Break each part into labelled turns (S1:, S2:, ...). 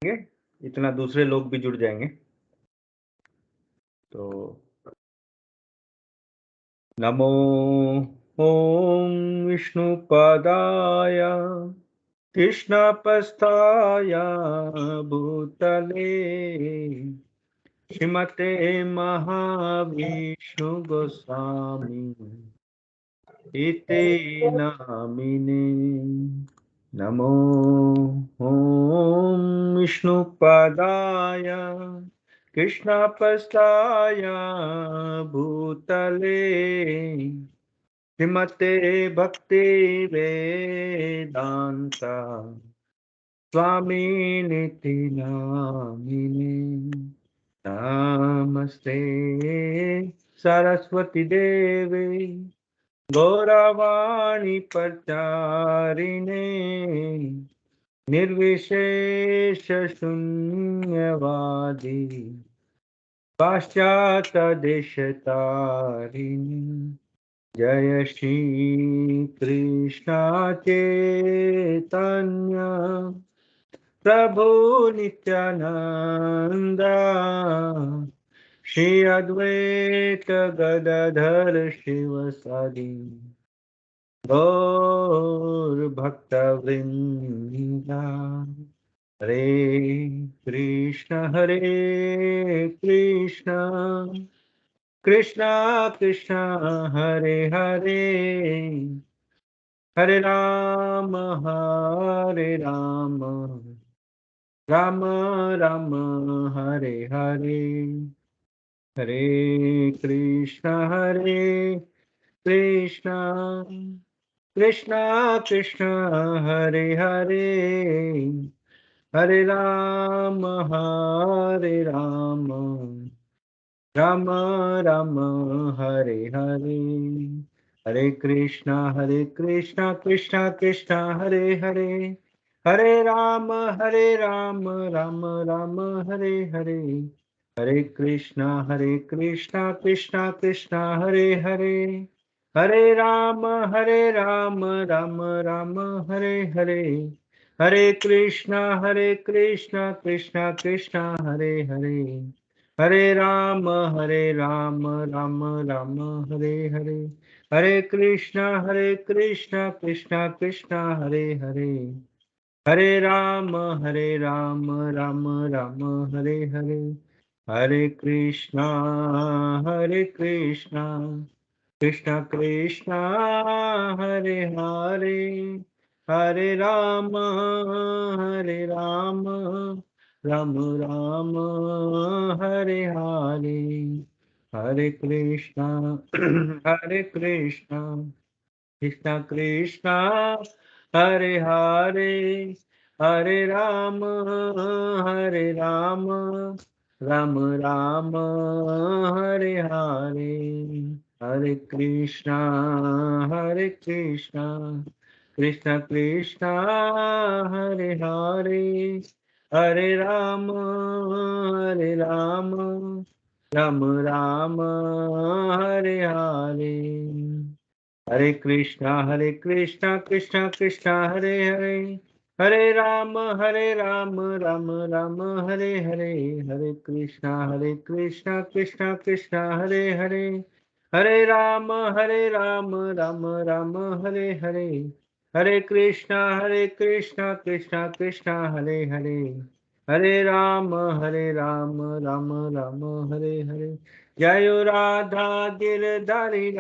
S1: इतना दूसरे लोग भी जुड़ जाएंगे। तो नमो ओम विष्णुपादाय कृष्णपस्थाय भूतले श्रीमते महाविष्णु गोस्वामी इति नामिने। नमो ॐ विष्णुपादाय कृष्णपस्थाय भूतले श्रीमते भक्ति वेदांता स्वामिनिति नामिने। नमस्ते सरस्वती देवे गौरवाणी प्रचारिणे निर्विशेष शून्यवादी पाश्चात्य देशतारिणी। जय श्री कृष्ण चैतन्य प्रभु नित्यानंद श्री अद्वैत गदाधर शिवसादि गौर भक्तवृंदा। हरे कृष्ण कृष्ण कृष्ण हरे हरे, हरे राम राम राम हरे हरे। हरे कृष्ण कृष्ण कृष्ण हरे हरे, हरे राम राम राम हरे हरे। हरे कृष्णा कृष्णा कृष्णा हरे हरे, हरे राम राम राम हरे हरे। हरे कृष्णा कृष्णा कृष्णा हरे हरे, हरे राम राम राम हरे हरे। हरे कृष्णा कृष्णा कृष्णा हरे हरे, हरे राम राम राम हरे हरे। हरे कृष्णा कृष्णा कृष्णा हरे हरे, हरे राम राम राम हरे हरे। हरे कृष्णा कृष्णा कृष्णा हरे हरे, हरे राम राम राम हरे हरे। हरे कृष्णा कृष्णा कृष्णा हरे हरे, हरे राम राम राम हरे हरे। हरे कृष्णा कृष्णा कृष्णा हरे हरे, हरे राम राम राम हरे हरे। हरे कृष्णा कृष्णा हरे हरे, हरे राम राम राम हरे हरे। हरे कृष्णा कृष्णा हरे हरे, हरे राम राम राम हरे हरे। हरे कृष्णा कृष्णा हरे हरे, हरे राम राम राम हरे हरे। जय राधा गिरधारी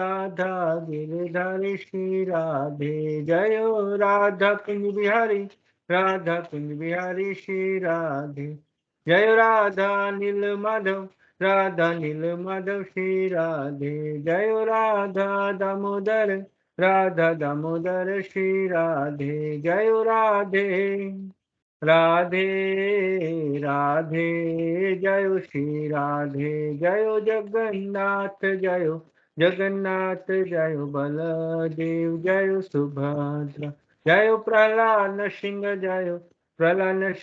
S1: श्री राधे। जय राधा कुंज बिहारी श्री राधे। जय राधा नील माधव श्री राधे। जय राधा दामोदर श्री राधे। जय राधे राधे जय श्री राधे। जय जगन्नाथ जय बलदेव जय सुभद्रा। जय प्रहलाद सिंह जय प्रहलाद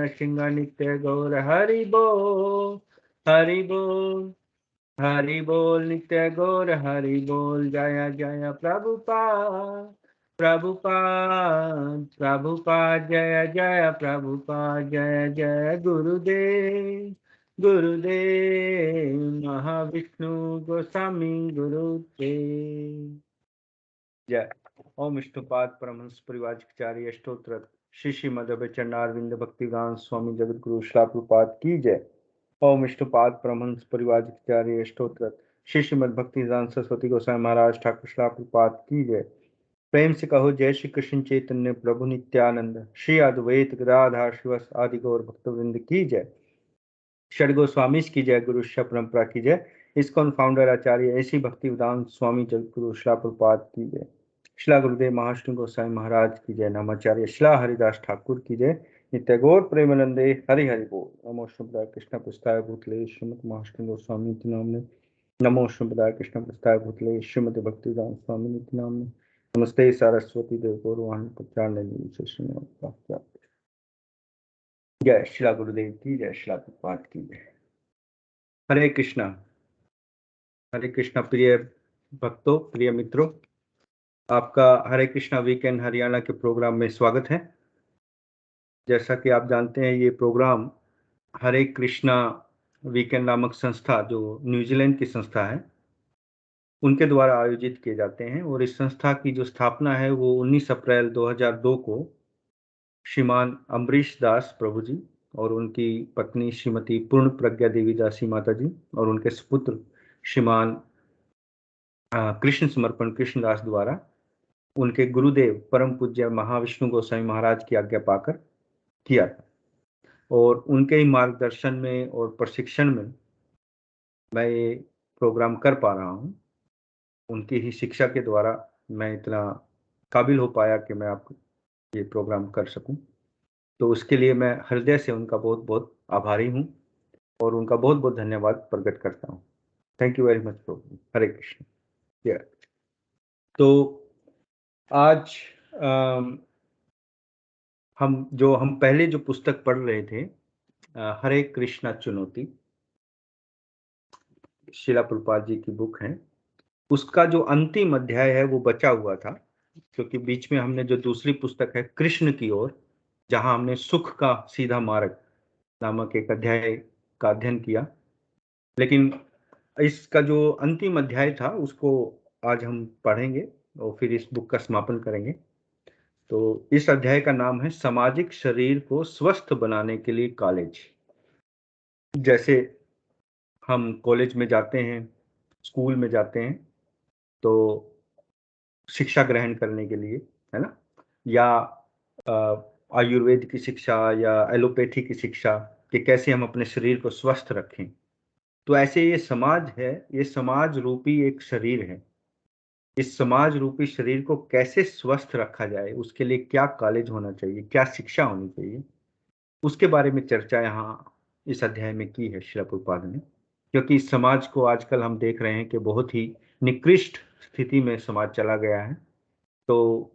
S1: सिंह नित्य गौर हरि बोल, हरि बोल, हरि बोल नित्य गौर हरि बोल। जय जय प्रभुपाद, प्रभुपाद प्रभुपाद जय जय प्रभुपाद जय जय गुरुदेव गुरुदेव महाविष्णु गोस्वामी गुरुदेव जय। ओम विष्णुपाद परमहंस परिव्राजकाचार्य अष्टोत्तर श्री श्रीमद् चरणारविंद भक्तिवेदांत स्वामी जगत गुरु श्रील प्रभुपाद की जय। ओम विष्णुपाद परमहंस परिव्राजकाचार्य अष्टोत्तर श्री श्रीमद् भक्तिवेदांत सरस्वती गोस्वामी महाराज ठाकुर श्रील प्रभुपाद की जय। प्रेम से कहो जय श्री कृष्ण चैतन्य प्रभु नित्यानंद श्री अद्वैत गदाधर शिवस आदि गौर भक्तवृंद की जय। षड गोस्वामी की जय। गुरु शिष्य परंपरा की जय। इस्कॉन फाउंडर आचार्य ऐसी भक्ति वेदांत स्वामी जगतगुरु श्रील प्रभुपाद की जय। शिला गुरुदेव महाष्टु गोसाई महाराज की जय। नमाचार्य शिला हरिदास ठाकुर की जय। नित्य गौर प्रेमानंदे हरि हरि बोल। नमो शुभदाय कृष्ण पुस्ताय भूतले श्रीमद महाष्टु गोस्वामी नामने। नमो शुभदाय कृष्ण पुस्ताय भूतले श्रीमद भक्ति वेदांत स्वामी नामने। नमस्ते सरस्वती देव गौरवाणी प्रचार जय शिला गुरुदेव की जय। शिला प्रभुपाद की जय। हरे कृष्णा प्रिय भक्तों, प्रिय मित्रों, आपका हरे कृष्णा वीकेंड हरियाणा के प्रोग्राम में स्वागत है। जैसा कि आप जानते हैं, ये प्रोग्राम हरे कृष्णा वीकेंड नामक संस्था, जो न्यूजीलैंड की संस्था है, उनके द्वारा आयोजित किए जाते हैं। और इस संस्था की जो स्थापना है वो 19 अप्रैल 2002 को श्रीमान अम्बरीश दास प्रभु जी और उनकी पत्नी श्रीमती पूर्ण प्रज्ञा देवी दासी माता जी और उनके सुपुत्र श्रीमान कृष्ण समर्पण कृष्णदास द्वारा उनके गुरुदेव परम पूज्य महाविष्णु गोसाई महाराज की आज्ञा पाकर किया था। और उनके ही मार्गदर्शन में और प्रशिक्षण में मैं ये प्रोग्राम कर पा रहा हूँ। उनकी ही शिक्षा के द्वारा मैं इतना काबिल हो पाया कि मैं आपको ये प्रोग्राम कर सकूं। तो उसके लिए मैं हृदय से उनका बहुत बहुत आभारी हूँ और उनका बहुत बहुत धन्यवाद प्रकट करता हूँ। थैंक यू वेरी मच प्रभु। हरे कृष्ण। तो आज हम पहले जो पुस्तक पढ़ रहे थे, हरे कृष्णा चुनौती, शिला प्रभुपाद जी की बुक है, उसका जो अंतिम अध्याय है वो बचा हुआ था, क्योंकि बीच में हमने जो दूसरी पुस्तक है कृष्ण की ओर, जहां हमने सुख का सीधा मार्ग नामक एक अध्याय का अध्ययन किया, लेकिन इसका जो अंतिम अध्याय था उसको आज हम पढ़ेंगे और फिर इस बुक का समापन करेंगे। तो इस अध्याय का नाम है सामाजिक शरीर को स्वस्थ बनाने के लिए कॉलेज। जैसे हम कॉलेज में जाते हैं, स्कूल में जाते हैं, तो शिक्षा ग्रहण करने के लिए, है ना, या आयुर्वेद की शिक्षा या एलोपैथी की शिक्षा कि कैसे हम अपने शरीर को स्वस्थ रखें। तो ऐसे ये समाज है, ये समाज रूपी एक शरीर है। इस समाज रूपी शरीर को कैसे स्वस्थ रखा जाए, उसके लिए क्या कॉलेज होना चाहिए, क्या शिक्षा होनी चाहिए, उसके बारे में चर्चा यहाँ इस अध्याय में की है श्रील प्रभुपाद ने। क्योंकि इस समाज को आजकल हम देख रहे हैं कि बहुत ही निकृष्ट स्थिति में समाज चला गया है। तो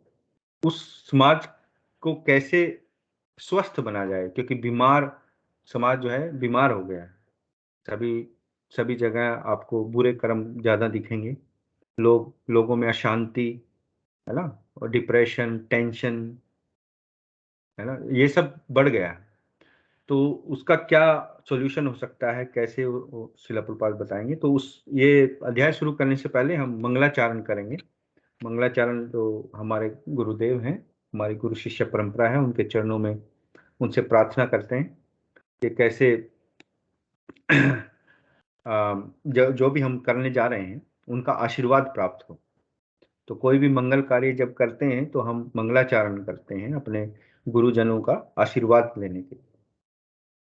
S1: उस समाज को कैसे स्वस्थ बना जाए, क्योंकि बीमार समाज जो है बीमार हो गया है। सभी सभी जगह आपको बुरे कर्म ज्यादा दिखेंगे, लोगों में अशांति, है ना, और डिप्रेशन, टेंशन, है ना, ये सब बढ़ गया है। तो उसका क्या सॉल्यूशन हो सकता है, कैसे वो शिला प्रभुपाद बताएंगे। तो उस ये अध्याय शुरू करने से पहले हम मंगलाचरण करेंगे। मंगलाचरण तो हमारे गुरुदेव हैं, हमारी गुरु शिष्य परंपरा है, उनके चरणों में उनसे प्रार्थना करते हैं कि कैसे जो भी हम करने जा रहे हैं उनका आशीर्वाद प्राप्त हो। तो कोई भी मंगल कार्य जब करते हैं तो हम मंगलाचरण करते हैं अपने गुरुजनों का आशीर्वाद लेने के लिए,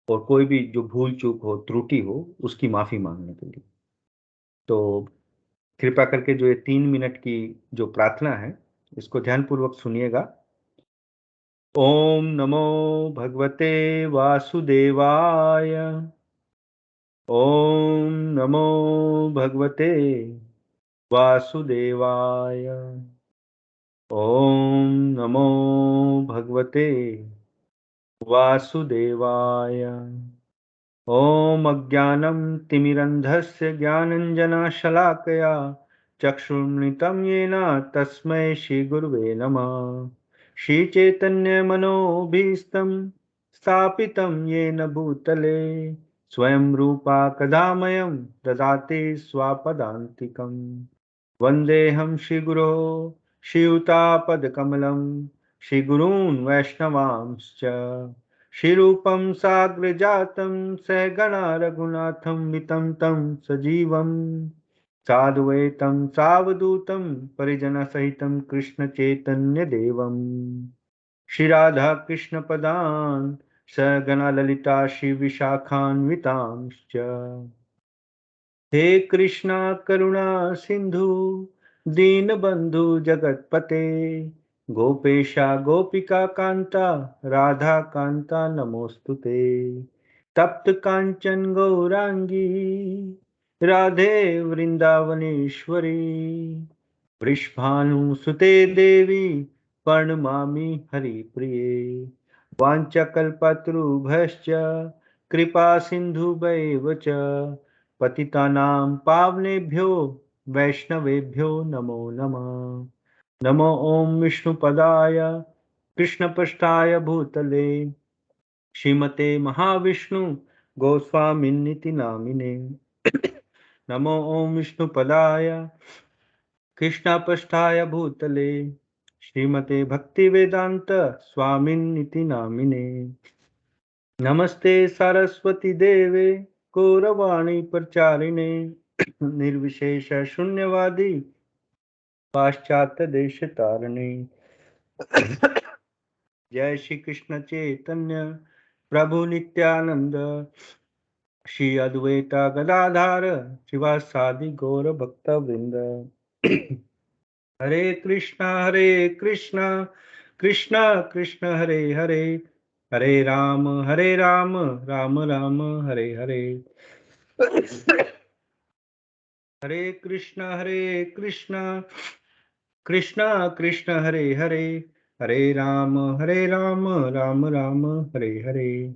S1: और कोई भी जो भूल चूक हो, त्रुटि हो, उसकी माफी मांगने के लिए। तो कृपया करके जो ये 3 मिनट की जो प्रार्थना है, इसको ध्यानपूर्वक सुनिएगा। ओम नमो भगवते वासुदेवाय। ओम नमो भगवते वासुदेवाय। ओम नमो भगवते वासुदेवाय। ओम अज्ञानं तिमिरन्धस्य ज्ञानञ्जनशलाकया चक्षुर्मृतं येन तस्मै श्रीगुरुवे नमः। श्रीचैतन्यमनोभीष्टं स्थापितं येन भूतले स्वयं रूपा कदामयं ददाति स्वापदान्तिकम्। वन्देऽहं श्रीगुरो श्रीयुतापदकमलं श्रीगुरून् वैष्णवांश्च श्रीरूपं साग्रजातं सहगणा रघुनाथं वितं तं सजीवम् साद्वैतं सावधूतं परिजनसहितं कृष्णचैतन्यदेवम् श्रीराधा कृष्णपदान् सगणा ललिता श्रीविशाखान्वितांश्च। हे कृष्णा करुणा सिंधु दीनबंधु जगतपते गोपेशा गोपिका कांता राधा कांता नमोस्तुते। तप्त कांचन गौरांगी राधे वृंदावनेश्वरी वृषभानुसुते देवी प्रणमामि हरिप्रिये। वाञ्छाकल्पतरुभ्यश्च कृपा सिन्धुभ्यैव च पतितानां पावनेभ्यो वैष्णवेभ्यो नमो नमः। नमो ॐ विष्णुपदाय कृष्णपृष्ठाय भूतले श्रीमते महाविष्णु गोस्वामिन्निति नामिने। नमो ॐ विष्णुपदाय कृष्णपृष्ठाय भूतले श्रीमते भक्तिवेदांत स्वामिन्निति नामिने। नमस्ते सरस्वती देवे गौरवाणी प्रचारिणे निर्विशेष शून्यवादी पाश्चात्य देश तारिणे। जय श्री कृष्ण चैतन्य प्रभु नित्यानंद श्री अद्वैता गदाधार श्रीवासादि गौर भक्त वृंद। हरे कृष्णा कृष्णा कृष्ण हरे हरे हरे राम राम राम हरे हरे। हरे कृष्णा कृष्णा कृष्ण हरे हरे हरे राम राम राम हरे हरे।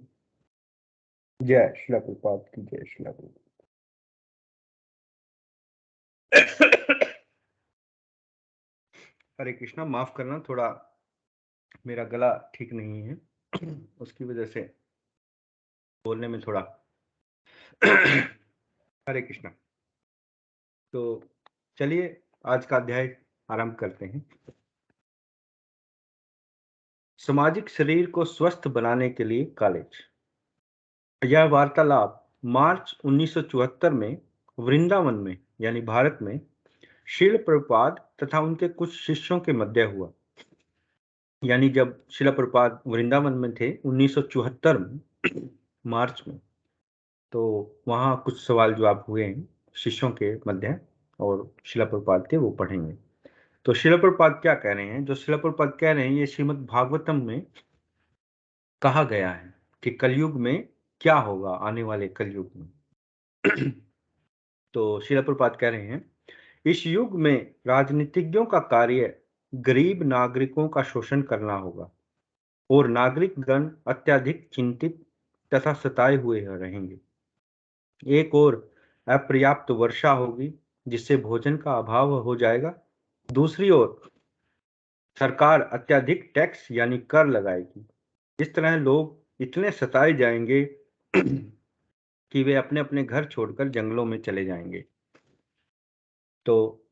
S1: जय श्री प्रभुपाद की जय। श्री प्रभुपाद। हरे कृष्णा, माफ करना, थोड़ा मेरा गला ठीक नहीं है, उसकी वजह से बोलने में थोड़ा हरे कृष्णा। तो चलिए आज का अध्याय आरंभ करते हैं। सामाजिक शरीर को स्वस्थ बनाने के लिए कॉलेज। यह वार्तालाप मार्च 1974 में वृंदावन में यानी भारत में श्रील प्रभुपाद तथा उनके कुछ शिष्यों के मध्य हुआ। यानी जब श्रील प्रभुपाद वृंदावन में थे 1974 में मार्च में, तो वहाँ कुछ सवाल जवाब हुए हैं शिष्यों के मध्य और श्रील प्रभुपाद के वो पढ़ेंगे। तो श्रील प्रभुपाद क्या कह रहे हैं? जो श्रील प्रभुपाद कह रहे हैं ये श्रीमद् भागवतम में कहा गया है कि कलयुग में क्या होगा, आने वाले कलयुग में। तो श्रील प्रभुपाद कह रहे हैं इस युग में राजनीतिज्ञों का कार्य गरीब नागरिकों का शोषण करना होगा और नागरिक गण अत्यधिक चिंतित तथा सताए हुए रहेंगे। एक और अपर्याप्त वर्षा होगी जिससे भोजन का अभाव हो जाएगा। दूसरी ओर सरकार अत्यधिक टैक्स यानी कर लगाएगी। इस तरह लोग इतने सताए जाएंगे कि वे अपने अपने घर छोड़कर जंगलों में चले जाएंगे। तो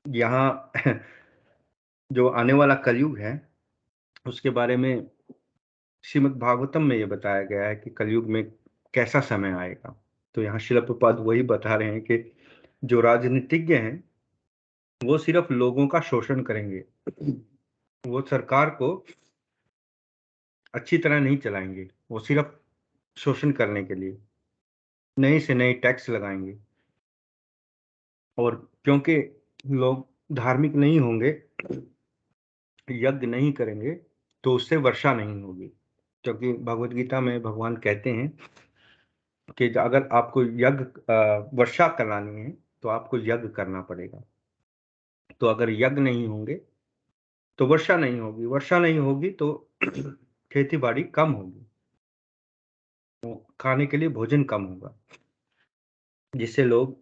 S1: यहाँ जो आने वाला कलयुग है उसके बारे में श्रीमद् भागवतम में ये बताया गया है कि कलयुग में कैसा समय आएगा। तो यहाँ श्रील प्रभुपाद वही बता रहे हैं कि जो राजनीतिज्ञ हैं वो सिर्फ लोगों का शोषण करेंगे, वो सरकार को अच्छी तरह नहीं चलाएंगे, वो सिर्फ शोषण करने के लिए नए से नए टैक्स लगाएंगे। और क्योंकि लोग धार्मिक नहीं होंगे, यज्ञ नहीं करेंगे, तो उससे वर्षा नहीं होगी। क्योंकि भगवत गीता में भगवान कहते हैं कि अगर आपको यज्ञ वर्षा करानी है तो आपको यज्ञ करना पड़ेगा। तो अगर यज्ञ नहीं होंगे तो वर्षा नहीं होगी, वर्षा नहीं होगी तो खेती बाड़ी कम होगी, तो खाने के लिए भोजन कम होगा, जिससे लोग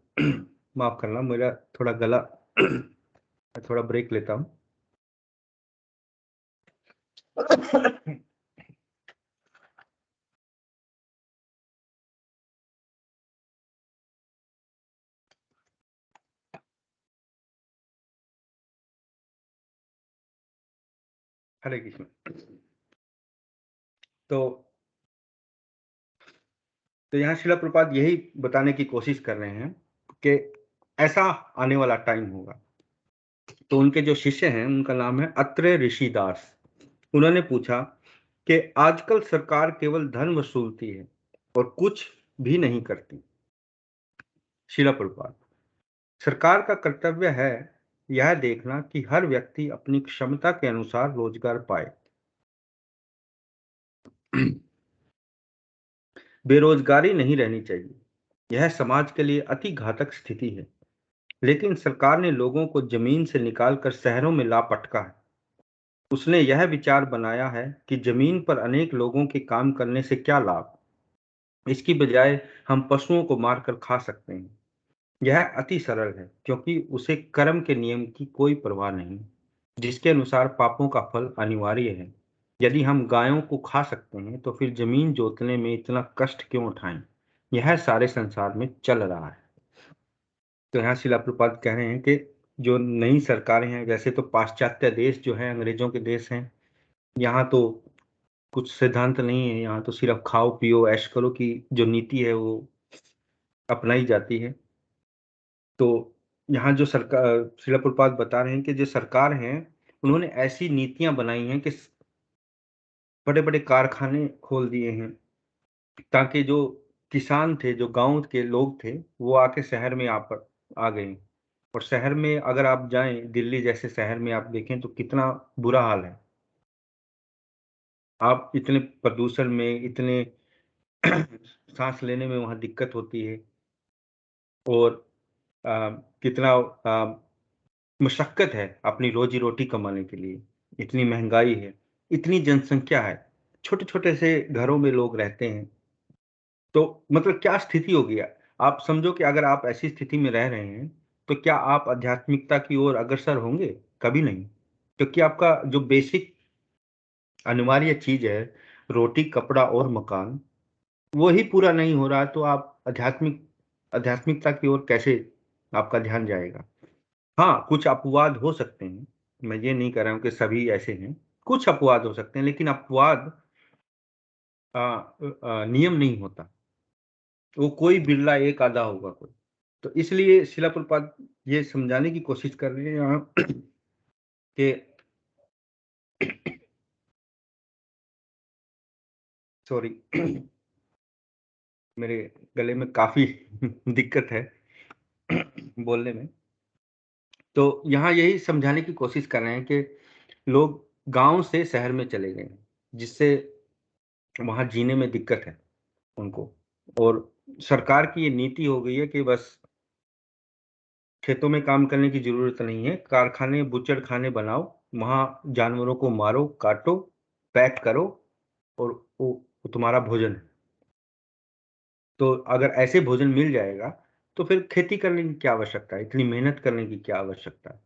S1: माफ करना, मेरा थोड़ा गला मैं थोड़ा ब्रेक लेता हूँ। हरे कृष्ण। तो यहाँ शिला प्रपात यही बताने की कोशिश कर रहे हैं कि ऐसा आने वाला टाइम होगा। तो उनके जो शिष्य हैं उनका नाम है अत्रेय ऋषिदास। उन्होंने पूछा कि आजकल सरकार केवल धन वसूलती है और कुछ भी नहीं करती। शिला प्रपात, सरकार का कर्तव्य है यह देखना कि हर व्यक्ति अपनी क्षमता के अनुसार रोजगार पाए। बेरोजगारी नहीं रहनी चाहिए, यह समाज के लिए अति घातक स्थिति है। लेकिन सरकार ने लोगों को जमीन से निकालकर शहरों में ला पटका है। उसने यह विचार बनाया है कि जमीन पर अनेक लोगों के काम करने से क्या लाभ, इसकी बजाय हम पशुओं को मारकर खा सकते हैं। यह अति सरल है क्योंकि उसे कर्म के नियम की कोई परवाह नहीं, जिसके अनुसार पापों का फल अनिवार्य है। यदि हम गायों को खा सकते हैं तो फिर जमीन जोतने में इतना कष्ट क्यों उठाएं। यह सारे संसार में चल रहा है। तो यहाँ शिला प्रभुपाद कह रहे हैं कि जो नई सरकारें हैं, वैसे तो पाश्चात्य देश जो है अंग्रेजों के देश हैं, यहाँ तो कुछ सिद्धांत नहीं है, यहाँ तो सिर्फ खाओ पियो ऐश करो की जो नीति है वो अपनाई जाती है। तो यहाँ जो सरकार शिला प्रभुपाद बता रहे हैं कि जो सरकार हैं उन्होंने ऐसी नीतियां बनाई हैं कि बड़े बड़े कारखाने खोल दिए हैं ताकि जो किसान थे, जो गांव के लोग थे, वो आके शहर में आ गए। और शहर में अगर आप जाएं, दिल्ली जैसे शहर में आप देखें तो कितना बुरा हाल है। आप इतने प्रदूषण में, इतने सांस लेने में वहां दिक्कत होती है। और कितना मशक्कत है अपनी रोजी रोटी कमाने के लिए। इतनी महंगाई है, इतनी जनसंख्या है, छोटे छोटे से घरों में लोग रहते हैं। तो मतलब क्या स्थिति होगी। आप समझो कि अगर आप ऐसी स्थिति में रह रहे हैं तो क्या आप आध्यात्मिकता की ओर अग्रसर होंगे? कभी नहीं। क्योंकि आपका जो बेसिक अनिवार्य चीज है, रोटी कपड़ा और मकान, वो ही पूरा नहीं हो रहा, तो आप आध्यात्मिकता की ओर कैसे आपका ध्यान जाएगा। हाँ, कुछ अपवाद हो सकते हैं, मैं ये नहीं कह रहा हूं कि सभी ऐसे हैं। कुछ अपवाद हो सकते हैं, लेकिन अपवाद नियम नहीं होता। वो कोई बिरला एक आधा होगा कोई। तो इसलिए शिला प्रभुपाद ये समझाने की कोशिश कर रहे हैं यहाँ कि सॉरी, मेरे गले में काफी दिक्कत है बोलने में। तो यहाँ यही समझाने की कोशिश कर रहे हैं कि लोग गांव से शहर में चले गए हैं, जिससे वहां जीने में दिक्कत है उनको। और सरकार की ये नीति हो गई है कि बस खेतों में काम करने की जरूरत नहीं है, कारखाने बुचड़ खाने बनाओ, वहां जानवरों को मारो, काटो, पैक करो, और वो तुम्हारा भोजन है। तो अगर ऐसे भोजन मिल जाएगा तो फिर खेती करने की क्या आवश्यकता है, इतनी मेहनत करने की क्या आवश्यकता है।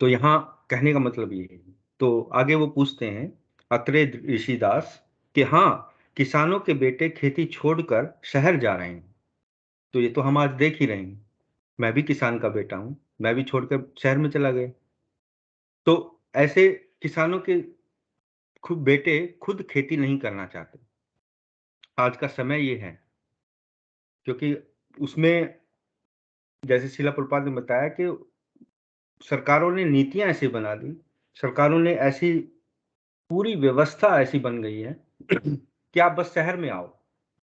S1: तो यहाँ कहने का मतलब ये है। तो आगे वो पूछते हैं अत्रेय ऋषिदास कि हाँ, किसानों के बेटे खेती छोड़कर शहर जा रहे हैं। तो ये तो हम आज देख ही रहे हैं। मैं भी किसान का बेटा हूं, मैं भी छोड़कर शहर में चला गया। तो ऐसे किसानों के खुद बेटे खुद खेती नहीं करना चाहते। आज का समय ये है, क्योंकि उसमें जैसे शिला प्रभुपाद ने बताया कि सरकारों ने नीतियां ऐसी बना दी, सरकारों ने ऐसी पूरी व्यवस्था ऐसी बन गई है कि आप बस शहर में आओ,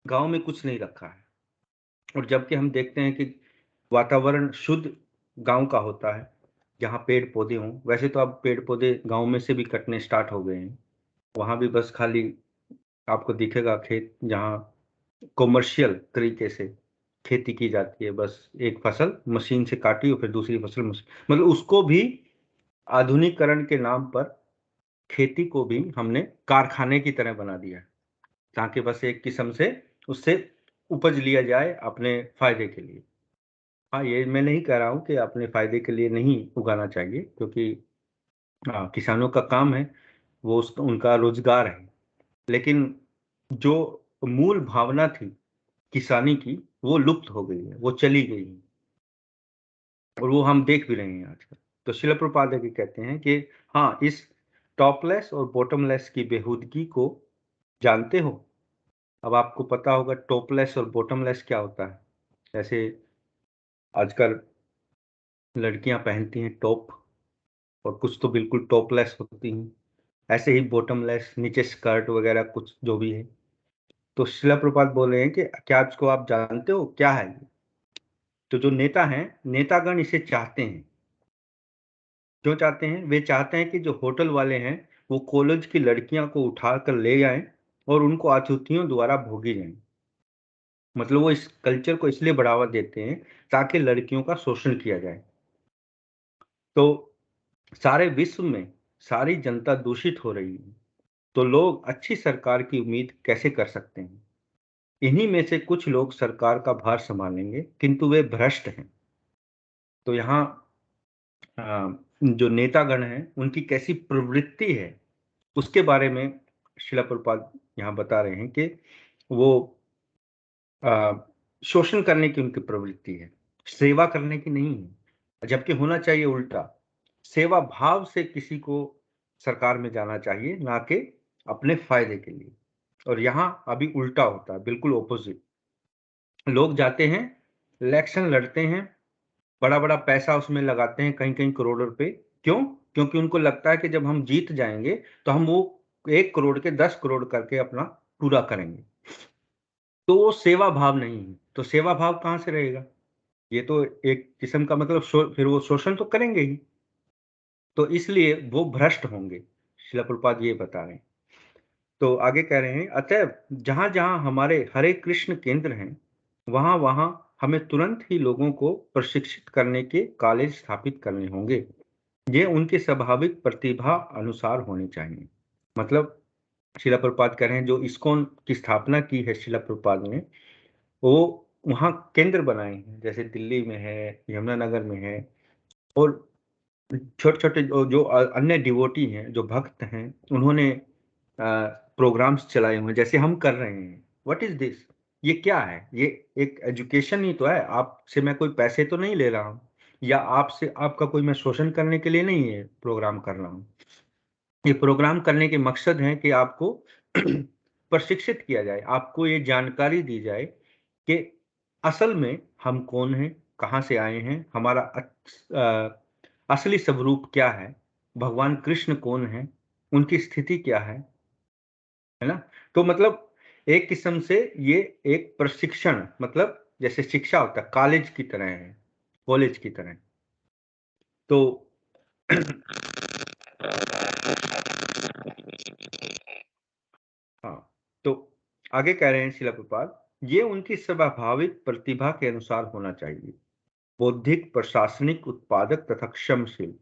S1: गांव में कुछ नहीं रखा है। और जबकि हम देखते हैं कि वातावरण शुद्ध गांव का होता है, जहाँ पेड़ पौधे हों। वैसे तो अब पेड़ पौधे गांव में से भी कटने स्टार्ट हो गए हैं। वहां भी बस खाली आपको दिखेगा खेत जहाँ कॉमर्शियल तरीके से खेती की जाती है। बस एक फसल मशीन से काटी और फिर दूसरी फसल मशीन, मतलब उसको भी आधुनिकीकरण के नाम पर खेती को भी हमने कारखाने की तरह बना दिया है, ताकि बस एक किस्म से उससे उपज लिया जाए अपने फायदे के लिए। हाँ, ये मैं नहीं कह रहा हूँ कि अपने फायदे के लिए नहीं उगाना चाहिए, क्योंकि हाँ, किसानों का काम है, वो उनका रोजगार है। लेकिन जो मूल भावना थी किसानी की, वो लुप्त हो गई है, वो चली गई है, और वो हम देख भी रहे हैं आजकल। तो शिला प्रभुपाद जी कहते हैं कि हाँ, इस टॉपलेस और बॉटमलेस की बेहूदगी को जानते हो। अब आपको पता होगा टॉपलेस और बॉटमलेस क्या होता है। जैसे आजकल लड़कियां पहनती हैं टॉप, और कुछ तो बिल्कुल टॉपलेस होती हैं, ऐसे ही बॉटमलेस नीचे स्कर्ट वगैरह कुछ जो भी है। तो शिला प्रभुपाद बोल रहे हैं कि क्या इसको आप जानते हो क्या है ये? तो जो नेता हैं, नेतागण इसे चाहते हैं। क्यों चाहते हैं? वे चाहते हैं कि जो होटल वाले हैं, वो कॉलेज की लड़कियां को उठा कर ले जाएं और उनको अतिथियों द्वारा भोगी जाएं। मतलब वो इस कल्चर को इसलिए बढ़ावा देते हैं ताकि लड़कियों का शोषण किया जाए। तो सारे विश्व में सारी जनता दूषित हो रही है, तो लोग अच्छी सरकार की उम्मीद कैसे कर सकते हैं? इन्हीं में से कुछ लोग सरकार का भार संभालेंगे, किंतु वे भ्रष्ट हैं। तो यहाँ जो नेतागण हैं, उनकी कैसी प्रवृत्ति है, उसके बारे में शिला प्रभुपाद यहाँ बता रहे हैं कि वो आ, शोषण करने की उनकी प्रवृत्ति है, सेवा करने की नहीं है। जबकि होना चाहिए उल्टा, सेवा भाव से किसी को सरकार में जाना चाहिए, ना कि अपने फायदे के लिए। और यहाँ अभी उल्टा होता है, बिल्कुल ऑपोजिट। लोग जाते हैं, इलेक्शन लड़ते हैं, बड़ा बड़ा पैसा उसमें लगाते हैं, कहीं कहीं करोड़ रुपए। क्यों? क्योंकि उनको लगता है कि जब हम जीत जाएंगे तो हम वो 1 करोड़ के 10 करोड़ करके अपना पूरा करेंगे। तो वो सेवा भाव नहीं है। तो सेवा भाव कहाँ से रहेगा? ये तो एक किस्म का मतलब फिर वो शोषण तो करेंगे ही। तो इसलिए वो भ्रष्ट होंगे, शिला प्रभुपाद ये बता रहे हैं। तो आगे कह रहे हैं, अतएव जहां जहां हमारे हरे कृष्ण केंद्र हैं, वहां वहां हमें तुरंत ही लोगों को प्रशिक्षित करने के कॉलेज स्थापित करने होंगे। ये उनकी स्वाभाविक प्रतिभा अनुसार होने चाहिए। मतलब शिला प्रभुपाद कह रहे हैं, जो इस्कॉन की स्थापना की है शिला प्रभुपाद ने, वो वहाँ केंद्र बनाए हैं, जैसे दिल्ली में है, यमुनानगर में है, और छोटे छोटे जो अन्य डिवोटी हैं, जो भक्त हैं, उन्होंने प्रोग्राम्स चलाए हुए हैं, जैसे हम कर रहे हैं। What is this? ये क्या है? ये एक एजुकेशन ही तो है। आपसे मैं कोई पैसे तो नहीं ले रहा हूँ, या आपसे आपका कोई मैं शोषण करने के लिए नहीं है प्रोग्राम कर रहा हूँ। ये प्रोग्राम करने के मकसद है कि आपको प्रशिक्षित किया जाए, आपको ये जानकारी दी जाए कि असल में हम कौन हैं, कहाँ से आए हैं, हमारा असली स्वरूप क्या है, भगवान कृष्ण कौन है, उनकी स्थिति क्या है ना? तो मतलब एक किस्म से ये एक प्रशिक्षण, मतलब जैसे शिक्षा होता है, कॉलेज की तरह है, कॉलेज की तरह। तो हाँ, तो आगे कह रहे हैं शिला प्रभुपाद, ये उनकी स्वाभाविक प्रतिभा के अनुसार होना चाहिए, बौद्धिक, प्रशासनिक, उत्पादक तथा क्षमशील।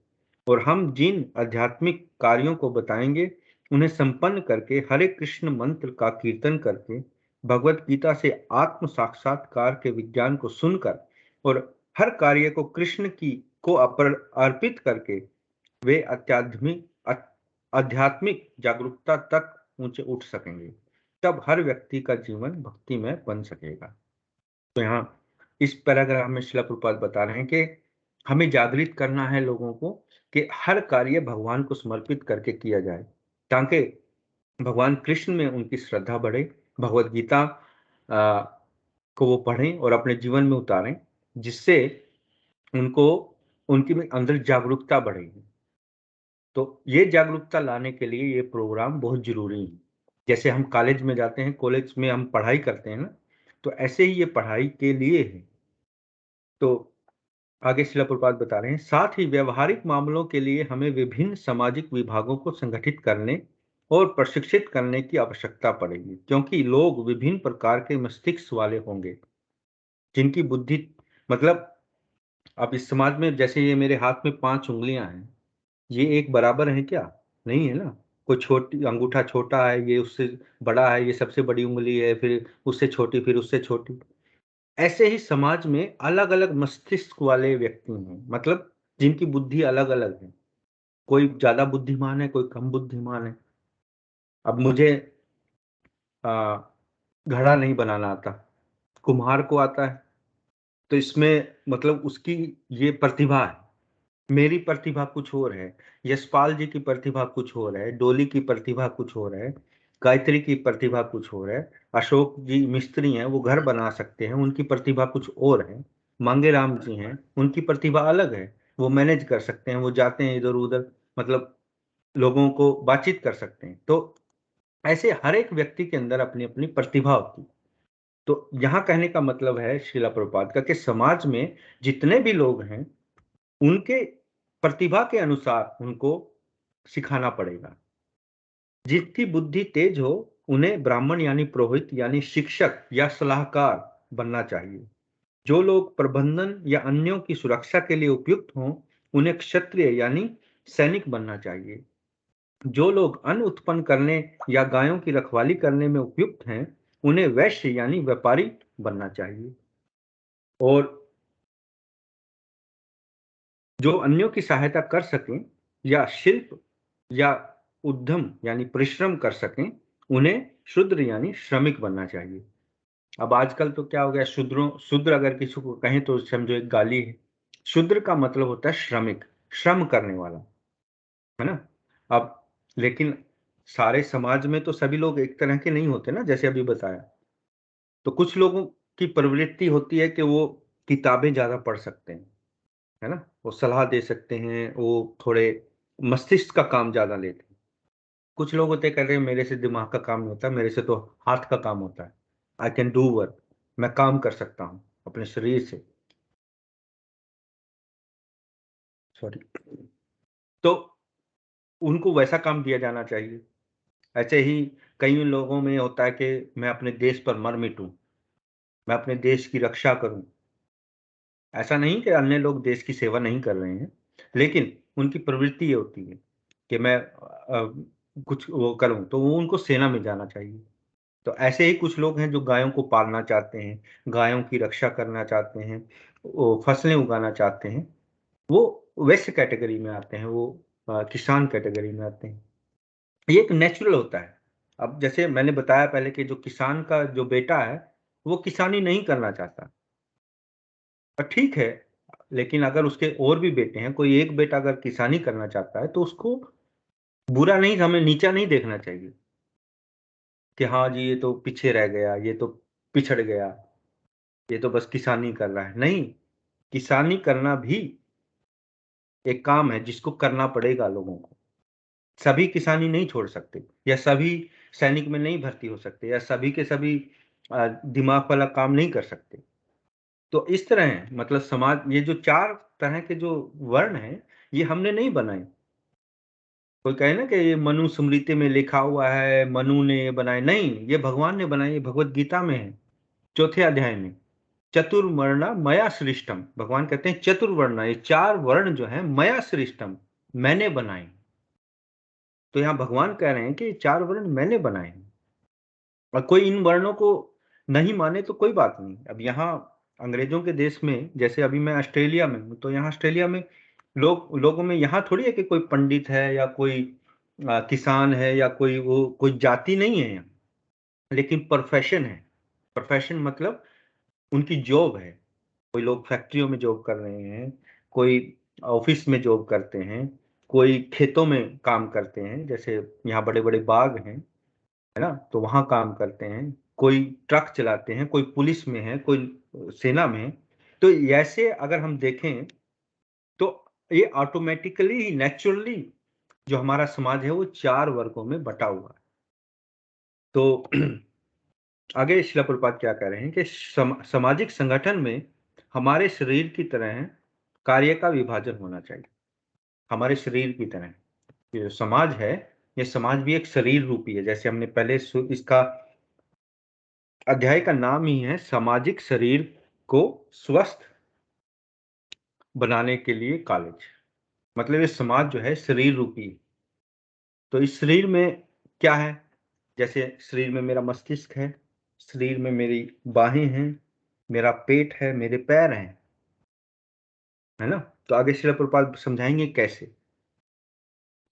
S1: और हम जिन आध्यात्मिक कार्यों को बताएंगे, उन्हें संपन्न करके, हरे कृष्ण मंत्र का कीर्तन करके, भगवत गीता से आत्म साक्षात्कार के विज्ञान को सुनकर, और हर कार्य को कृष्ण की को अर्पित करके, वे आध्यात्मिक जागरूकता तक ऊंचे उठ सकेंगे। तब हर व्यक्ति का जीवन भक्ति में बन सकेगा। तो यहाँ इस पैराग्राफ में शिला प्रभुपाद बता रहे हैं कि हमें जागृत करना है लोगों को कि हर कार्य भगवान को समर्पित करके किया जाए, ताकि भगवान कृष्ण में उनकी श्रद्धा बढ़े, भगवत गीता को वो पढ़ें और अपने जीवन में उतारें, जिससे उनको उनकी में अंदर जागरूकता बढ़ेगी। तो ये जागरूकता लाने के लिए ये प्रोग्राम बहुत जरूरी है। जैसे हम कॉलेज में जाते हैं, कॉलेज में हम पढ़ाई करते हैं ना, तो ऐसे ही ये पढ़ाई के लिए है। तो आगे शिला प्रभुपाद बता रहे हैं, साथ ही व्यवहारिक मामलों के लिए हमें विभिन्न सामाजिक विभागों को संगठित करने और प्रशिक्षित करने की आवश्यकता पड़ेगी, क्योंकि लोग विभिन्न प्रकार के मस्तिष्क वाले होंगे, जिनकी बुद्धि, मतलब अब इस समाज में जैसे ये मेरे हाथ में 5 उंगलियां हैं, ये एक बराबर है क्या? नहीं है ना। कोई छोटी अंगूठा छोटा है, ये उससे बड़ा है, ये सबसे बड़ी उंगली है, फिर उससे छोटी, फिर उससे छोटी। ऐसे ही समाज में अलग अलग मस्तिष्क वाले व्यक्ति हैं, मतलब जिनकी बुद्धि अलग अलग है। कोई ज्यादा बुद्धिमान है, कोई कम बुद्धिमान है। अब मुझे आ, घड़ा नहीं बनाना आता, कुम्हार को आता है। तो इसमें मतलब उसकी ये प्रतिभा है। मेरी प्रतिभा कुछ और है, यशपाल जी की प्रतिभा कुछ और है, डोली की प्रतिभा कुछ और है, गायत्री की प्रतिभा कुछ और है, अशोक जी मिस्त्री हैं, वो घर बना सकते हैं, उनकी प्रतिभा कुछ और है। मांगेराम जी हैं, उनकी प्रतिभा अलग है, वो मैनेज कर सकते हैं, वो जाते हैं इधर उधर, मतलब लोगों को बातचीत कर सकते हैं। तो ऐसे हर एक व्यक्ति के अंदर अपनी अपनी प्रतिभा होती है। तो यहाँ कहने का मतलब है शिला प्रभुपाद का कि समाज में जितने भी लोग हैं, उनके प्रतिभा के अनुसार उनको सिखाना पड़ेगा। जिसकी बुद्धि तेज हो, उन्हें ब्राह्मण यानी पुरोहित यानी शिक्षक या सलाहकार बनना चाहिए। जो लोग प्रबंधन या अन्यों की सुरक्षा के लिए उपयुक्त हों, उन्हें क्षत्रिय यानी सैनिक बनना चाहिए। जो लोग अन्न उत्पन्न करने या गायों की रखवाली करने में उपयुक्त हैं, उन्हें वैश्य यानी व्यापारी बनना चाहिए। और जो अन्यों की सहायता कर सकें या शिल्प या उद्यम यानी परिश्रम कर सकें, उन्हें शूद्र यानी श्रमिक बनना चाहिए। अब आजकल तो क्या हो गया, शूद्र अगर किसी को कहें तो समझो एक गाली है। शूद्र का मतलब होता है श्रमिक, श्रम करने वाला, है ना। अब लेकिन सारे समाज में तो सभी लोग एक तरह के नहीं होते ना, जैसे अभी बताया। तो कुछ लोगों की प्रवृत्ति होती है कि वो किताबें ज्यादा पढ़ सकते हैं, है ना, वो सलाह दे सकते हैं, वो थोड़े मस्तिष्क का काम ज्यादा लेते हैं। कुछ लोग होते कहते हैं मेरे से दिमाग का काम नहीं होता, मेरे से तो हाथ का काम होता है। आई कैन डू वर्क, मैं काम कर सकता हूँ अपने शरीर से। सॉरी। तो उनको वैसा काम दिया जाना चाहिए। ऐसे ही कई लोगों में होता है कि मैं अपने देश पर मर मिटूं, मैं अपने देश की रक्षा करूं। ऐसा नहीं कि अन्य लोग देश की सेवा नहीं कर रहे हैं, लेकिन उनकी प्रवृत्ति ये होती है कि मैं कुछ वो करूं, तो वो उनको सेना में जाना चाहिए। तो ऐसे ही कुछ लोग हैं जो गायों को पालना चाहते हैं, गायों की रक्षा करना चाहते हैं, वो फसलें उगाना चाहते हैं, वो वेस्ट कैटेगरी में आते हैं, वो किसान कैटेगरी में आते हैं। ये एक नेचुरल होता है। अब जैसे मैंने बताया पहले कि जो किसान का जो बेटा है, वो किसानी नहीं करना चाहता, और ठीक है। लेकिन अगर उसके और भी बेटे हैं, कोई एक बेटा अगर किसानी करना चाहता है, तो उसको बुरा नहीं, हमें नीचा नहीं देखना चाहिए कि हाँ जी ये तो पीछे रह गया, ये तो पिछड़ गया, ये तो बस किसानी कर रहा है। नहीं, किसानी करना भी एक काम है जिसको करना पड़ेगा लोगों को। सभी किसानी नहीं छोड़ सकते, या सभी सैनिक में नहीं भर्ती हो सकते, या सभी के सभी दिमाग वाला काम नहीं कर सकते। तो इस तरह है, मतलब समाज, ये जो चार तरह के जो वर्ण हैं, ये हमने नहीं बनाए। कोई कहे ना कि ये मनु स्मृति में लिखा हुआ है, मनु ने ये बनाए, नहीं, ये भगवान ने बनाए, ये भगवत गीता में है, चौथे अध्याय में। चतुर्वर्णा मया सृष्टम, भगवान कहते हैं चतुर्वर्णा, ये चार वर्ण जो है मया सृष्टम, मैंने बनाए। तो यहाँ भगवान कह रहे हैं कि ये चार वर्ण मैंने बनाए हैं। और कोई इन वर्णों को नहीं माने तो कोई बात नहीं। अब यहाँ अंग्रेजों के देश में, जैसे अभी मैं ऑस्ट्रेलिया में हूँ, तो यहाँ ऑस्ट्रेलिया में लोगों में यहाँ थोड़ी है कि कोई पंडित है या कोई किसान है या कोई जाति नहीं है यहाँ। लेकिन प्रोफेशन है। प्रोफेशन मतलब उनकी जॉब है। कोई लोग फैक्ट्रियों में जॉब कर रहे हैं, कोई ऑफिस में जॉब करते हैं, कोई खेतों में काम करते हैं, जैसे यहाँ बड़े बड़े बाग हैं, है ना, तो वहां काम करते हैं। कोई ट्रक चलाते हैं, कोई पुलिस में है, कोई सेना में है। तो ऐसे अगर हम देखें, तो ये ऑटोमेटिकली नेचुरली जो हमारा समाज है वो चार वर्गों में बटा हुआ है। तो आगे शिला प्रभुपाद क्या कह रहे हैं कि सामाजिक संगठन में हमारे शरीर की तरह कार्य का विभाजन होना चाहिए। हमारे शरीर की तरह ये जो समाज है, ये समाज भी एक शरीर रूपी है। जैसे हमने पहले इसका अध्याय का नाम ही है सामाजिक शरीर को स्वस्थ बनाने के लिए कॉलेज। मतलब ये समाज जो है शरीर रूपी है। तो इस शरीर में क्या है, जैसे शरीर में मेरा मस्तिष्क है, शरीर में मेरी बाहें हैं, मेरा पेट है, मेरे पैर हैं, है ना। तो आगे श्रील प्रभुपाद समझाएंगे कैसे।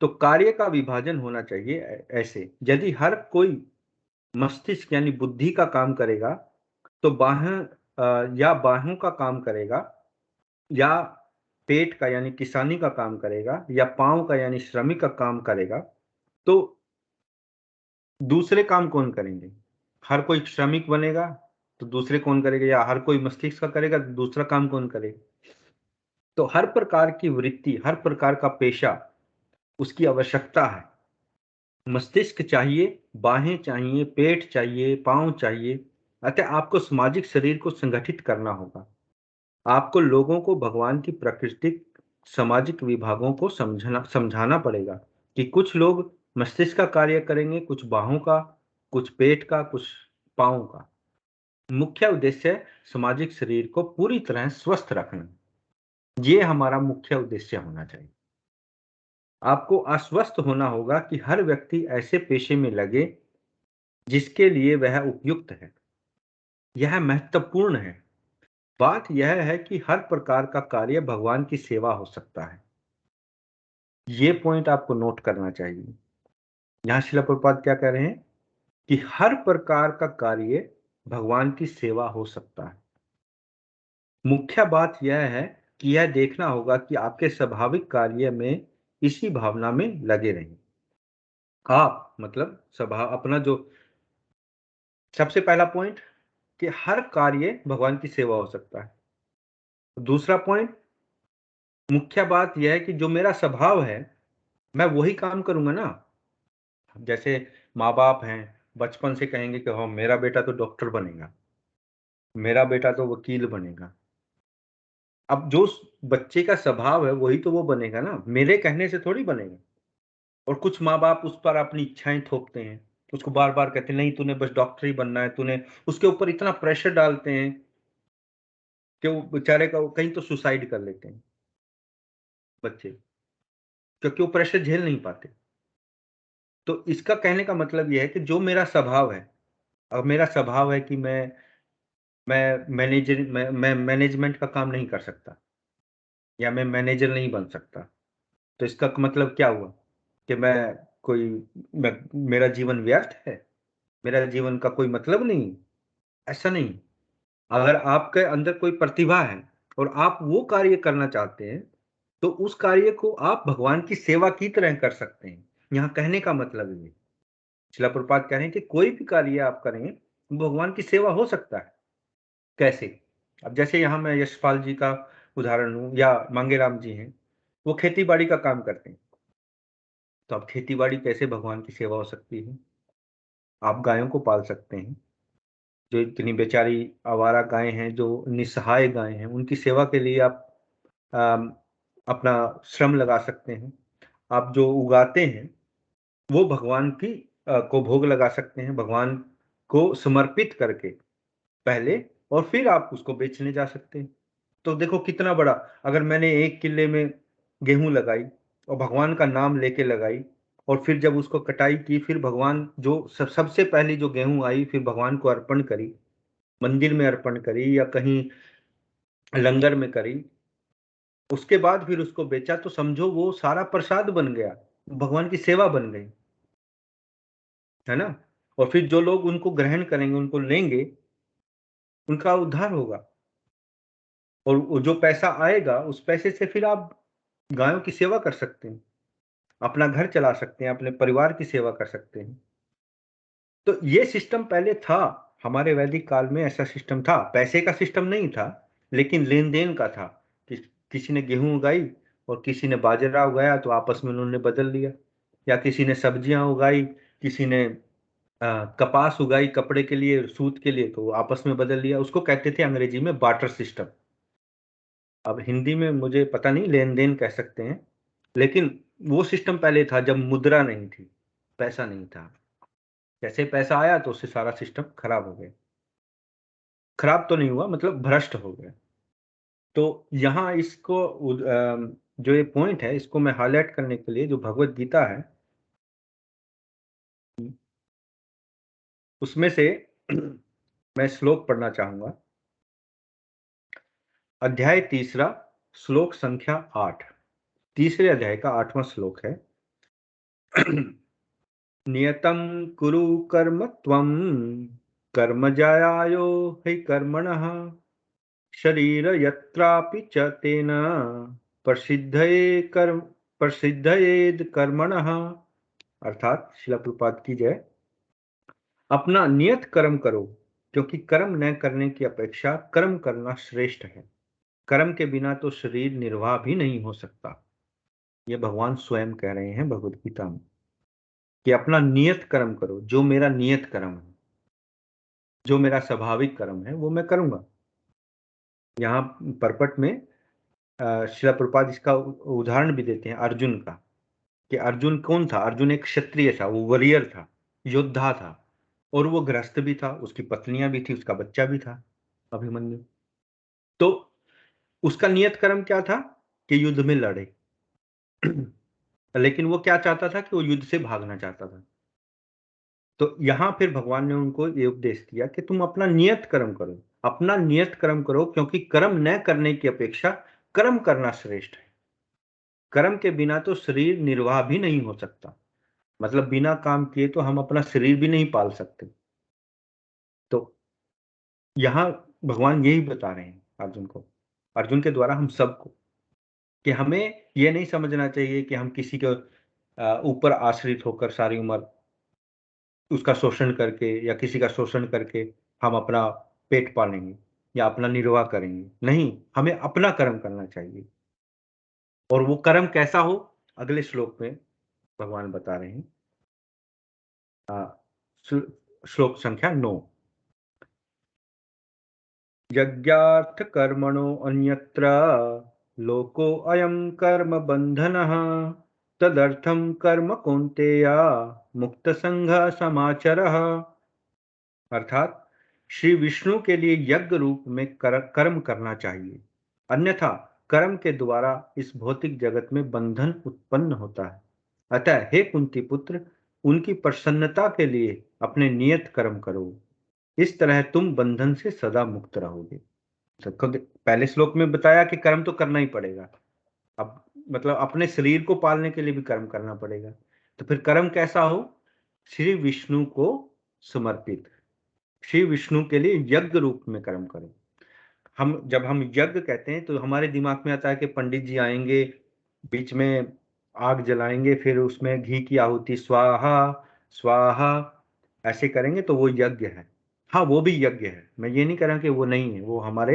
S1: तो कार्य का विभाजन होना चाहिए ऐसे, यदि हर कोई मस्तिष्क यानी बुद्धि का काम करेगा तो या बाहों का काम करेगा, या पेट का यानी किसानी का काम करेगा, या पांव का यानी श्रमिक का काम करेगा, तो दूसरे काम कौन करेंगे। हर कोई श्रमिक बनेगा तो दूसरे कौन करेगा, या हर कोई मस्तिष्क का करेगा तो दूसरा काम कौन करेगा। तो हर प्रकार की वृत्ति, हर प्रकार का पेशा उसकी आवश्यकता है। मस्तिष्क चाहिए, बाहें चाहिए, पेट चाहिए, पांव चाहिए। अतः आपको सामाजिक शरीर को संगठित करना होगा। आपको लोगों को भगवान की प्राकृतिक सामाजिक विभागों को समझाना पड़ेगा कि कुछ लोग मस्तिष्क का कार्य करेंगे, कुछ बाहों का, कुछ पेट का, कुछ पांव का। मुख्य उद्देश्य है सामाजिक शरीर को पूरी तरह स्वस्थ रखना। ये हमारा मुख्य उद्देश्य होना चाहिए। आपको आश्वस्त होना होगा कि हर व्यक्ति ऐसे पेशे में लगे जिसके लिए वह उपयुक्त है। यह महत्वपूर्ण है। बात यह है कि हर प्रकार का कार्य भगवान की सेवा हो सकता है। ये पॉइंट आपको नोट करना चाहिए। यहां श्रील प्रभुपाद क्या कह रहे हैं कि हर प्रकार का कार्य भगवान की सेवा हो सकता है। मुख्य बात यह है कि यह देखना होगा कि आपके स्वाभाविक कार्य में इसी भावना में लगे रहें। आप मतलब स्वभाव अपना जो सबसे पहला पॉइंट कि हर कार्य भगवान की सेवा हो सकता है। दूसरा पॉइंट, मुख्य बात यह है कि जो मेरा स्वभाव है मैं वही काम करूंगा ना। जैसे माँ बाप हैं, बचपन से कहेंगे कि हाँ मेरा बेटा तो डॉक्टर बनेगा, मेरा बेटा तो वकील बनेगा। अब जो बच्चे का स्वभाव है वही तो वो बनेगा ना, मेरे कहने से थोड़ी बनेगा। और कुछ माँ बाप उस पर अपनी इच्छाएं थोपते हैं, उसको बार बार कहते हैं नहीं तूने बस डॉक्टर ही बनना है, तूने उसके ऊपर इतना प्रेशर डालते हैं कि वो बेचारे का कहीं तो सुसाइड कर लेते हैं बच्चे, क्योंकि वो प्रेशर झेल नहीं पाते। तो इसका कहने का मतलब यह है कि जो मेरा स्वभाव है, अब मेरा स्वभाव है कि मैं मैनेजमेंट का काम नहीं कर सकता, या मैं मैनेजर नहीं बन सकता, तो इसका मतलब क्या हुआ कि कोई मैं मेरा जीवन व्यर्थ है, मेरा जीवन का कोई मतलब नहीं। ऐसा नहीं। अगर आपके अंदर कोई प्रतिभा है और आप वो कार्य करना चाहते हैं तो उस कार्य को आप भगवान की सेवा की तरह कर सकते हैं। यहाँ कहने का मतलब ये शिला प्रभुपाद कह रहे हैं कि कोई भी कार्य आप करें भगवान की सेवा हो सकता है। कैसे? अब जैसे यहाँ मैं यशपाल जी का उदाहरण लूं या मांगेराम जी हैं, वो खेती बाड़ी का काम करते हैं। तो अब खेती बाड़ी कैसे भगवान की सेवा हो सकती है? आप गायों को पाल सकते हैं, जो इतनी बेचारी आवारा गायें हैं, जो निसहाय गायें हैं, उनकी सेवा के लिए आप अम, अपना श्रम लगा सकते हैं। आप जो उगाते हैं वो भगवान की को भोग लगा सकते हैं, भगवान को समर्पित करके पहले, और फिर आप उसको बेचने जा सकते हैं। तो देखो कितना बड़ा, अगर मैंने 1 किले में गेहूं लगाई और भगवान का नाम लेके लगाई, और फिर जब उसको कटाई की, फिर भगवान जो सबसे पहली जो गेहूं आई फिर भगवान को अर्पण करी, मंदिर में अर्पण करी या कहीं लंगर में करी, उसके बाद फिर उसको बेचा, तो समझो वो सारा प्रसाद बन गया, भगवान की सेवा बन गई, है ना। और फिर जो लोग उनको ग्रहण करेंगे, उनको लेंगे, उनका उद्धार होगा। और वो जो पैसा आएगा उस पैसे से फिर आप गायों की सेवा कर सकते हैं, अपना घर चला सकते हैं, अपने परिवार की सेवा कर सकते हैं। तो ये सिस्टम पहले था, हमारे वैदिक काल में ऐसा सिस्टम था। पैसे का सिस्टम नहीं था, लेकिन लेन देन का था कि किसी ने गेहूं उगाई और किसी ने बाजरा उगाया तो आपस में उन्होंने बदल लिया, या किसी ने सब्जियां उगाई, किसी ने कपास उगाई कपड़े के लिए, सूत के लिए, तो आपस में बदल लिया। उसको कहते थे अंग्रेजी में बार्टर सिस्टम। अब हिंदी में मुझे पता नहीं, लेन देन कह सकते हैं। लेकिन वो सिस्टम पहले था जब मुद्रा नहीं थी, पैसा नहीं था। जैसे पैसा आया तो उससे सारा सिस्टम खराब हो गया। खराब तो नहीं हुआ, मतलब भ्रष्ट हो गया। तो यहाँ इसको जो ये पॉइंट है इसको मैं हाईलाइट करने के लिए, जो भगवत गीता है उसमें से मैं श्लोक पढ़ना चाहूंगा। अध्याय तीसरा, श्लोक संख्या 8। तीसरे अध्याय का 8वां श्लोक है। नियतं कुरु कर्म त्वं कर्मजयायो हि कर्मणः शरीर यत्रापि च तेन प्रसिद्धयेद कर्मणः। अर्थात शिला प्रभुपाद की जय। अपना नियत कर्म करो, क्योंकि कर्म न करने की अपेक्षा कर्म करना श्रेष्ठ है। कर्म के बिना तो शरीर निर्वाह भी नहीं हो सकता। ये भगवान स्वयं कह रहे हैं भगवत गीता में कि अपना नियत कर्म करो। जो मेरा नियत कर्म है, जो मेरा स्वाभाविक कर्म है, वो मैं करूंगा। यहाँ परपट में श्रील प्रभुपाद इसका उदाहरण भी देते हैं अर्जुन का, कि अर्जुन कौन था? अर्जुन एक क्षत्रिय था, वो वॉरियर था, योद्धा था, और वो गृहस्थ भी था, उसकी पत्नियां भी थी, उसका बच्चा भी था अभिमन्यु। तो उसका नियत कर्म क्या था? कि युद्ध में लड़े। लेकिन वो क्या चाहता था? कि वो युद्ध से भागना चाहता था। तो यहां फिर भगवान ने उनको ये उपदेश दिया कि तुम अपना नियत कर्म करो। अपना नियत कर्म करो, क्योंकि कर्म न करने की अपेक्षा कर्म करना श्रेष्ठ है। कर्म के बिना तो शरीर निर्वाह भी नहीं हो सकता। मतलब बिना काम किए तो हम अपना शरीर भी नहीं पाल सकते। तो यहाँ भगवान यही बता रहे हैं अर्जुन को, अर्जुन के द्वारा हम सबको, कि हमें यह नहीं समझना चाहिए कि हम किसी के ऊपर आश्रित होकर सारी उम्र उसका शोषण करके या किसी का शोषण करके हम अपना पेट पालेंगे या अपना निर्वाह करेंगे। नहीं, हमें अपना कर्म करना चाहिए। और वो कर्म कैसा हो, अगले श्लोक में भगवान बता रहे हैं। श्लोक संख्या 9। यज्ञार्थ कर्मणो अन्यत्र लोको अयं कर्म बंधनः तदर्थम कर्म कौन्तेय मुक्त संघ समाचरः। अर्थात श्री विष्णु के लिए यज्ञ रूप में कर्म करना चाहिए, अन्यथा कर्म के द्वारा इस भौतिक जगत में बंधन उत्पन्न होता है। अतः हे कुंती पुत्र, उनकी प्रसन्नता के लिए अपने नियत कर्म करो। इस तरह तुम बंधन से सदा मुक्त रहोगे। तो पहले श्लोक में बताया कि कर्म तो करना ही पड़ेगा। अब मतलब अपने शरीर को पालने के लिए भी कर्म करना पड़ेगा। तो फिर कर्म कैसा हो? श्री विष्णु को समर्पित, श्री विष्णु के लिए यज्ञ रूप में कर्म करें। जब हम यज्ञ कहते हैं तो हमारे दिमाग में आता है कि पंडित जी आएंगे, बीच में आग जलाएंगे, फिर उसमें घी की आहुति स्वाहा स्वाहा ऐसे करेंगे तो वो यज्ञ है। हाँ, वो भी यज्ञ है, मैं ये नहीं कह रहा कि वो नहीं है। वो हमारे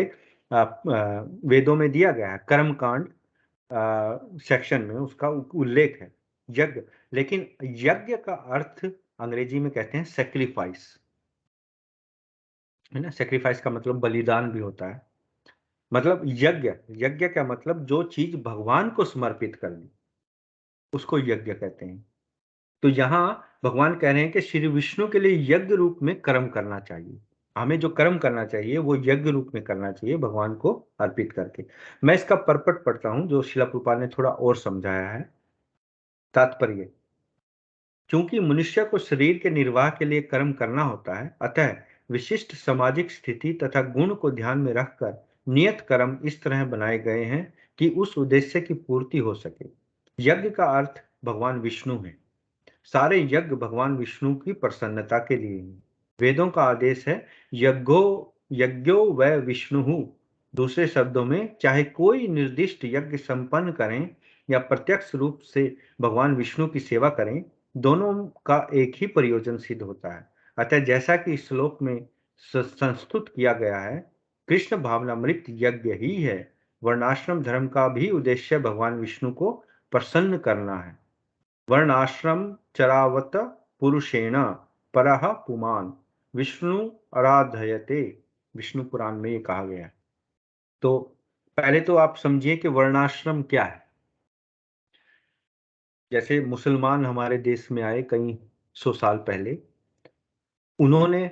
S1: वेदों में दिया गया है, कर्म कांड सेक्शन में उसका उल्लेख है, यज्ञ। लेकिन यज्ञ का अर्थ अंग्रेजी में कहते हैं सेक्रीफाइस, है ना। सेक्रीफाइस का मतलब बलिदान भी होता है। मतलब यज्ञ, यज्ञ का मतलब जो चीज भगवान को समर्पित कर दी उसको यज्ञ कहते हैं। तो यहाँ भगवान कह रहे हैं कि श्री विष्णु के लिए यज्ञ रूप में कर्म करना चाहिए। हमें जो कर्म करना चाहिए वो यज्ञ रूप में करना चाहिए, भगवान को अर्पित करके। मैं इसका परपट पढ़ता हूं जो शिला प्रभुपाद ने थोड़ा और समझाया है। तात्पर्य, क्योंकि मनुष्य को शरीर के निर्वाह के लिए कर्म करना होता है, अतः विशिष्ट सामाजिक स्थिति तथा गुण को ध्यान में रखकर नियत कर्म इस तरह बनाए गए हैं कि उस उद्देश्य की पूर्ति हो सके। यज्ञ का अर्थ भगवान विष्णु है। सारे यज्ञ भगवान विष्णु की प्रसन्नता के लिए हैं। वेदों का आदेश है यज्ञो यज्ञो व विष्णु। दूसरे शब्दों में, चाहे कोई निर्दिष्ट यज्ञ संपन्न करें या प्रत्यक्ष रूप से भगवान विष्णु की सेवा करें, दोनों का एक ही प्रयोजन सिद्ध होता है। अतः जैसा कि इस श्लोक में संस्तुत किया गया है, कृष्ण भावनामृत यज्ञ ही है। वर्णाश्रम धर्म का भी उद्देश्य भगवान विष्णु को प्रसन्न करना है। वर्णाश्रम चरावत पुरुषेण परः पुमान् विष्णु आराधयते, विष्णु पुराण में ये कहा गया है। तो पहले तो आप समझिए कि वर्णाश्रम क्या है। जैसे मुसलमान हमारे देश में आए कई सौ साल पहले, उन्होंने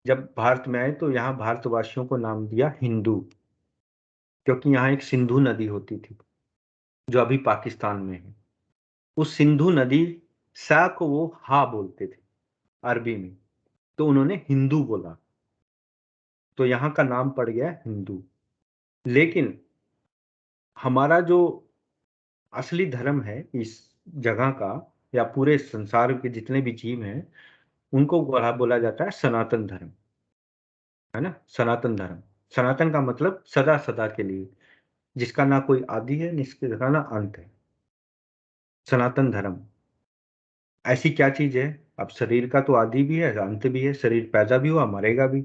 S1: जब भारत में आए तो यहाँ भारतवासियों को नाम दिया हिंदू, क्योंकि यहाँ एक सिंधु नदी होती थी जो अभी पाकिस्तान में है। उस सिंधु नदी सा को वो हा बोलते थे अरबी में, तो उन्होंने हिंदू बोला, तो यहाँ का नाम पड़ गया हिंदू। लेकिन हमारा जो असली धर्म है इस जगह का, या पूरे संसार के जितने भी जीव हैं, उनको बोला बोला जाता है सनातन धर्म, है ना। सनातन धर्म, सनातन का मतलब सदा सदा के लिए, जिसका ना कोई आदि है, जिसका ना अंत है। सनातन धर्म ऐसी क्या चीज है? अब शरीर का तो आदि भी है, अंत भी है। शरीर पैदा भी हुआ, मरेगा भी।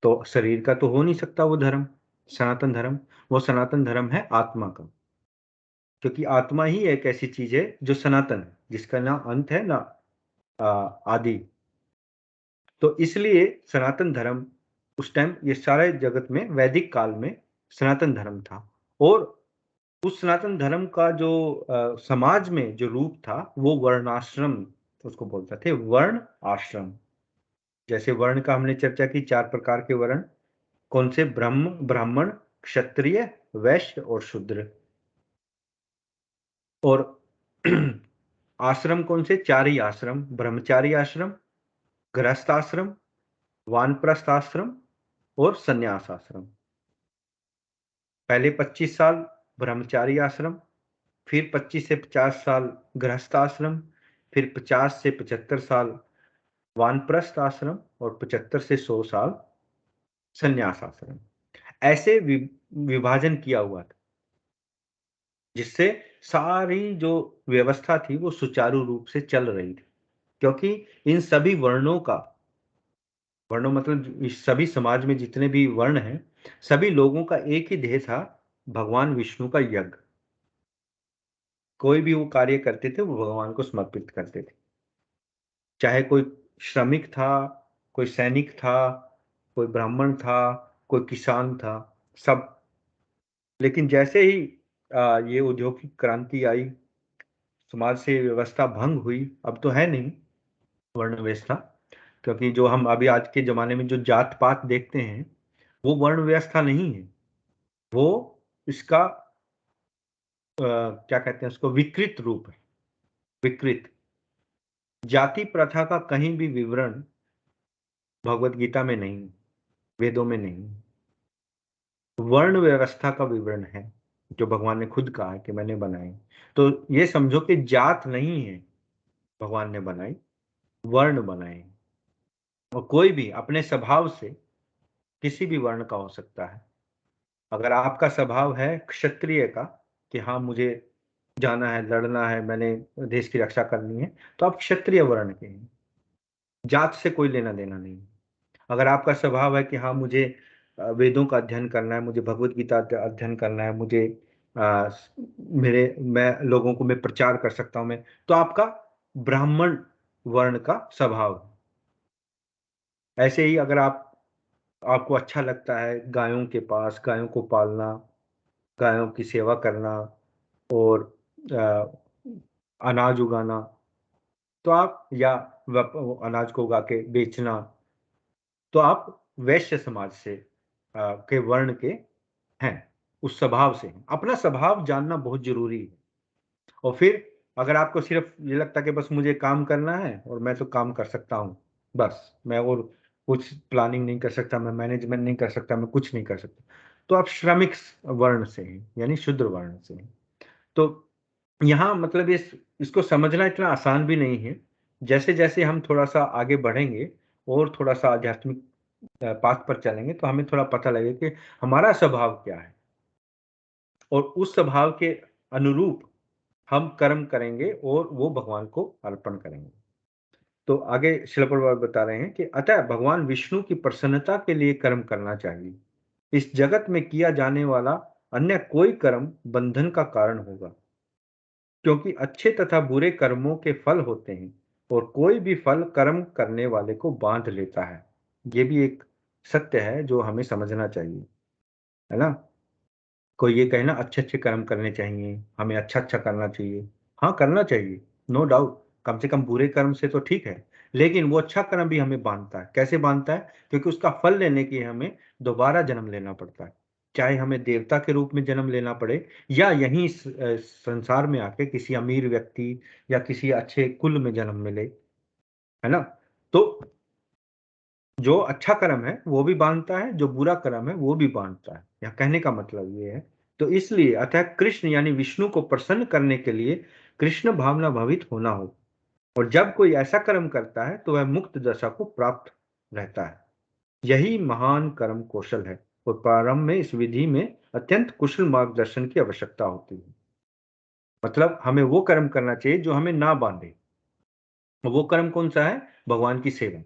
S1: तो शरीर का तो हो नहीं सकता वो धर्म, सनातन धर्म। वो सनातन धर्म है आत्मा का, क्योंकि आत्मा ही एक ऐसी चीज है जो सनातन है, जिसका ना अंत है ना आदि। तो इसलिए सनातन धर्म उस टाइम, ये सारे जगत में वैदिक काल में सनातन धर्म था। और उस सनातन धर्म का जो समाज में जो रूप था, वो वर्णाश्रम उसको बोलते थे, वर्ण आश्रम। जैसे वर्ण का हमने चर्चा की, 4 प्रकार के वर्ण। कौन से? ब्राह्मण, क्षत्रिय, वैश्य और शूद्र। और आश्रम कौन से? 4 ही आश्रम: ब्रह्मचारी आश्रम, गृहस्थ आश्रम, वानप्रस्थ आश्रम और संन्यास आश्रम। पहले 25 साल ब्रह्मचारी आश्रम, फिर 25 से 50 साल गृहस्थ आश्रम, फिर 50 से 75 साल वानप्रस्थ आश्रम, और 75 से 100 साल संन्यास आश्रम। ऐसे विभाजन किया हुआ था, जिससे सारी जो व्यवस्था थी वो सुचारू रूप से चल रही थी। क्योंकि इन सभी वर्णों का, वर्णों मतलब इस सभी समाज में जितने भी वर्ण हैं, सभी लोगों का एक ही ध्येय था, भगवान विष्णु का यज्ञ। कोई भी वो कार्य करते थे वो भगवान को समर्पित करते थे। चाहे कोई श्रमिक था, कोई सैनिक था, कोई ब्राह्मण था, कोई किसान था, सब। लेकिन जैसे ही ये औद्योगिक क्रांति आई, समाज से व्यवस्था भंग हुई, अब तो है नहीं वर्ण व्यवस्था। क्योंकि जो हम अभी आज के जमाने में जो जात पात देखते हैं, वो वर्ण व्यवस्था नहीं है। वो इसका क्या कहते हैं उसको, विकृत रूप है। विकृत जाति प्रथा का कहीं भी विवरण भगवत गीता में नहीं, वेदों में नहीं। वर्ण व्यवस्था का विवरण है, जो भगवान ने खुद कहा है कि मैंने बनाई। तो ये समझो कि जात नहीं है भगवान ने बनाई, वर्ण बनाए। और कोई भी अपने स्वभाव से किसी भी वर्ण का हो सकता है। अगर आपका स्वभाव है क्षत्रिय का, कि हाँ मुझे जाना है, लड़ना है, मैंने देश की रक्षा करनी है, तो आप क्षत्रिय वर्ण के हैं। जात से कोई लेना देना नहीं। अगर आपका स्वभाव है कि हाँ मुझे वेदों का अध्ययन करना है, मुझे भगवत गीता अध्ययन करना है, मुझे मैं लोगों को मैं प्रचार कर सकता हूं, मैं, तो आपका ब्राह्मण वर्ण का स्वभाव है। ऐसे ही अगर आपको अच्छा लगता है गायों के पास, गायों को पालना, गायों की सेवा करना, और अनाज उगाना, तो आप, या अनाज को उगा के बेचना, तो आप वैश्य समाज से के वर्ण के हैं, उस स्वभाव से हैं। अपना स्वभाव जानना बहुत जरूरी है। और फिर अगर आपको सिर्फ ये लगता है कि बस मुझे काम करना है और मैं तो काम कर सकता हूँ, बस मैं और कुछ प्लानिंग नहीं कर सकता, मैं मैनेजमेंट नहीं कर सकता, मैं कुछ नहीं कर सकता, तो आप श्रमिक वर्ण से हैं, यानी शूद्र वर्ण से हैं। तो यहाँ मतलब इसको समझना इतना आसान भी नहीं है। जैसे जैसे हम थोड़ा सा आगे बढ़ेंगे और थोड़ा सा आध्यात्मिक पाथ पर चलेंगे, तो हमें थोड़ा पता लगेगा कि हमारा स्वभाव क्या है, और उस स्वभाव के अनुरूप हम कर्म करेंगे और वो भगवान को अर्पण करेंगे। तो आगे श्रील प्रभुपाद बता रहे हैं कि अतः भगवान विष्णु की प्रसन्नता के लिए कर्म करना चाहिए। इस जगत में किया जाने वाला अन्य कोई कर्म बंधन का कारण होगा, क्योंकि अच्छे तथा बुरे कर्मों के फल होते हैं, और कोई भी फल कर्म करने वाले को बांध लेता है। ये भी एक सत्य है जो हमें समझना चाहिए, है ना। कोई ये कहे ना अच्छे अच्छे कर्म करने चाहिए, हमें अच्छा अच्छा करना चाहिए। हाँ करना चाहिए, नो डाउट। कम से कम बुरे कर्म से तो ठीक है, लेकिन वो अच्छा कर्म भी हमें बांधता है। कैसे बांधता है? क्योंकि उसका फल लेने के लिए हमें दोबारा जन्म लेना पड़ता है। चाहे हमें देवता के रूप में जन्म लेना पड़े, या यहीं संसार में आके किसी अमीर व्यक्ति या किसी अच्छे कुल में जन्म मिले, है ना। तो जो अच्छा कर्म है वो भी बांधता है, जो बुरा कर्म है वो भी बांधता है। यह कहने का मतलब ये है। तो इसलिए अतः कृष्ण यानी विष्णु को प्रसन्न करने के लिए कृष्ण भावना भवित होना हो, और जब कोई ऐसा कर्म करता है तो वह मुक्त दशा को प्राप्त रहता है। यही महान कर्म कौशल है, और प्रारंभ में इस विधि में अत्यंत कुशल मार्गदर्शन की आवश्यकता होती है। मतलब हमें वो कर्म करना चाहिए जो हमें ना बांधे। वो कर्म कौन सा है? भगवान की सेवा।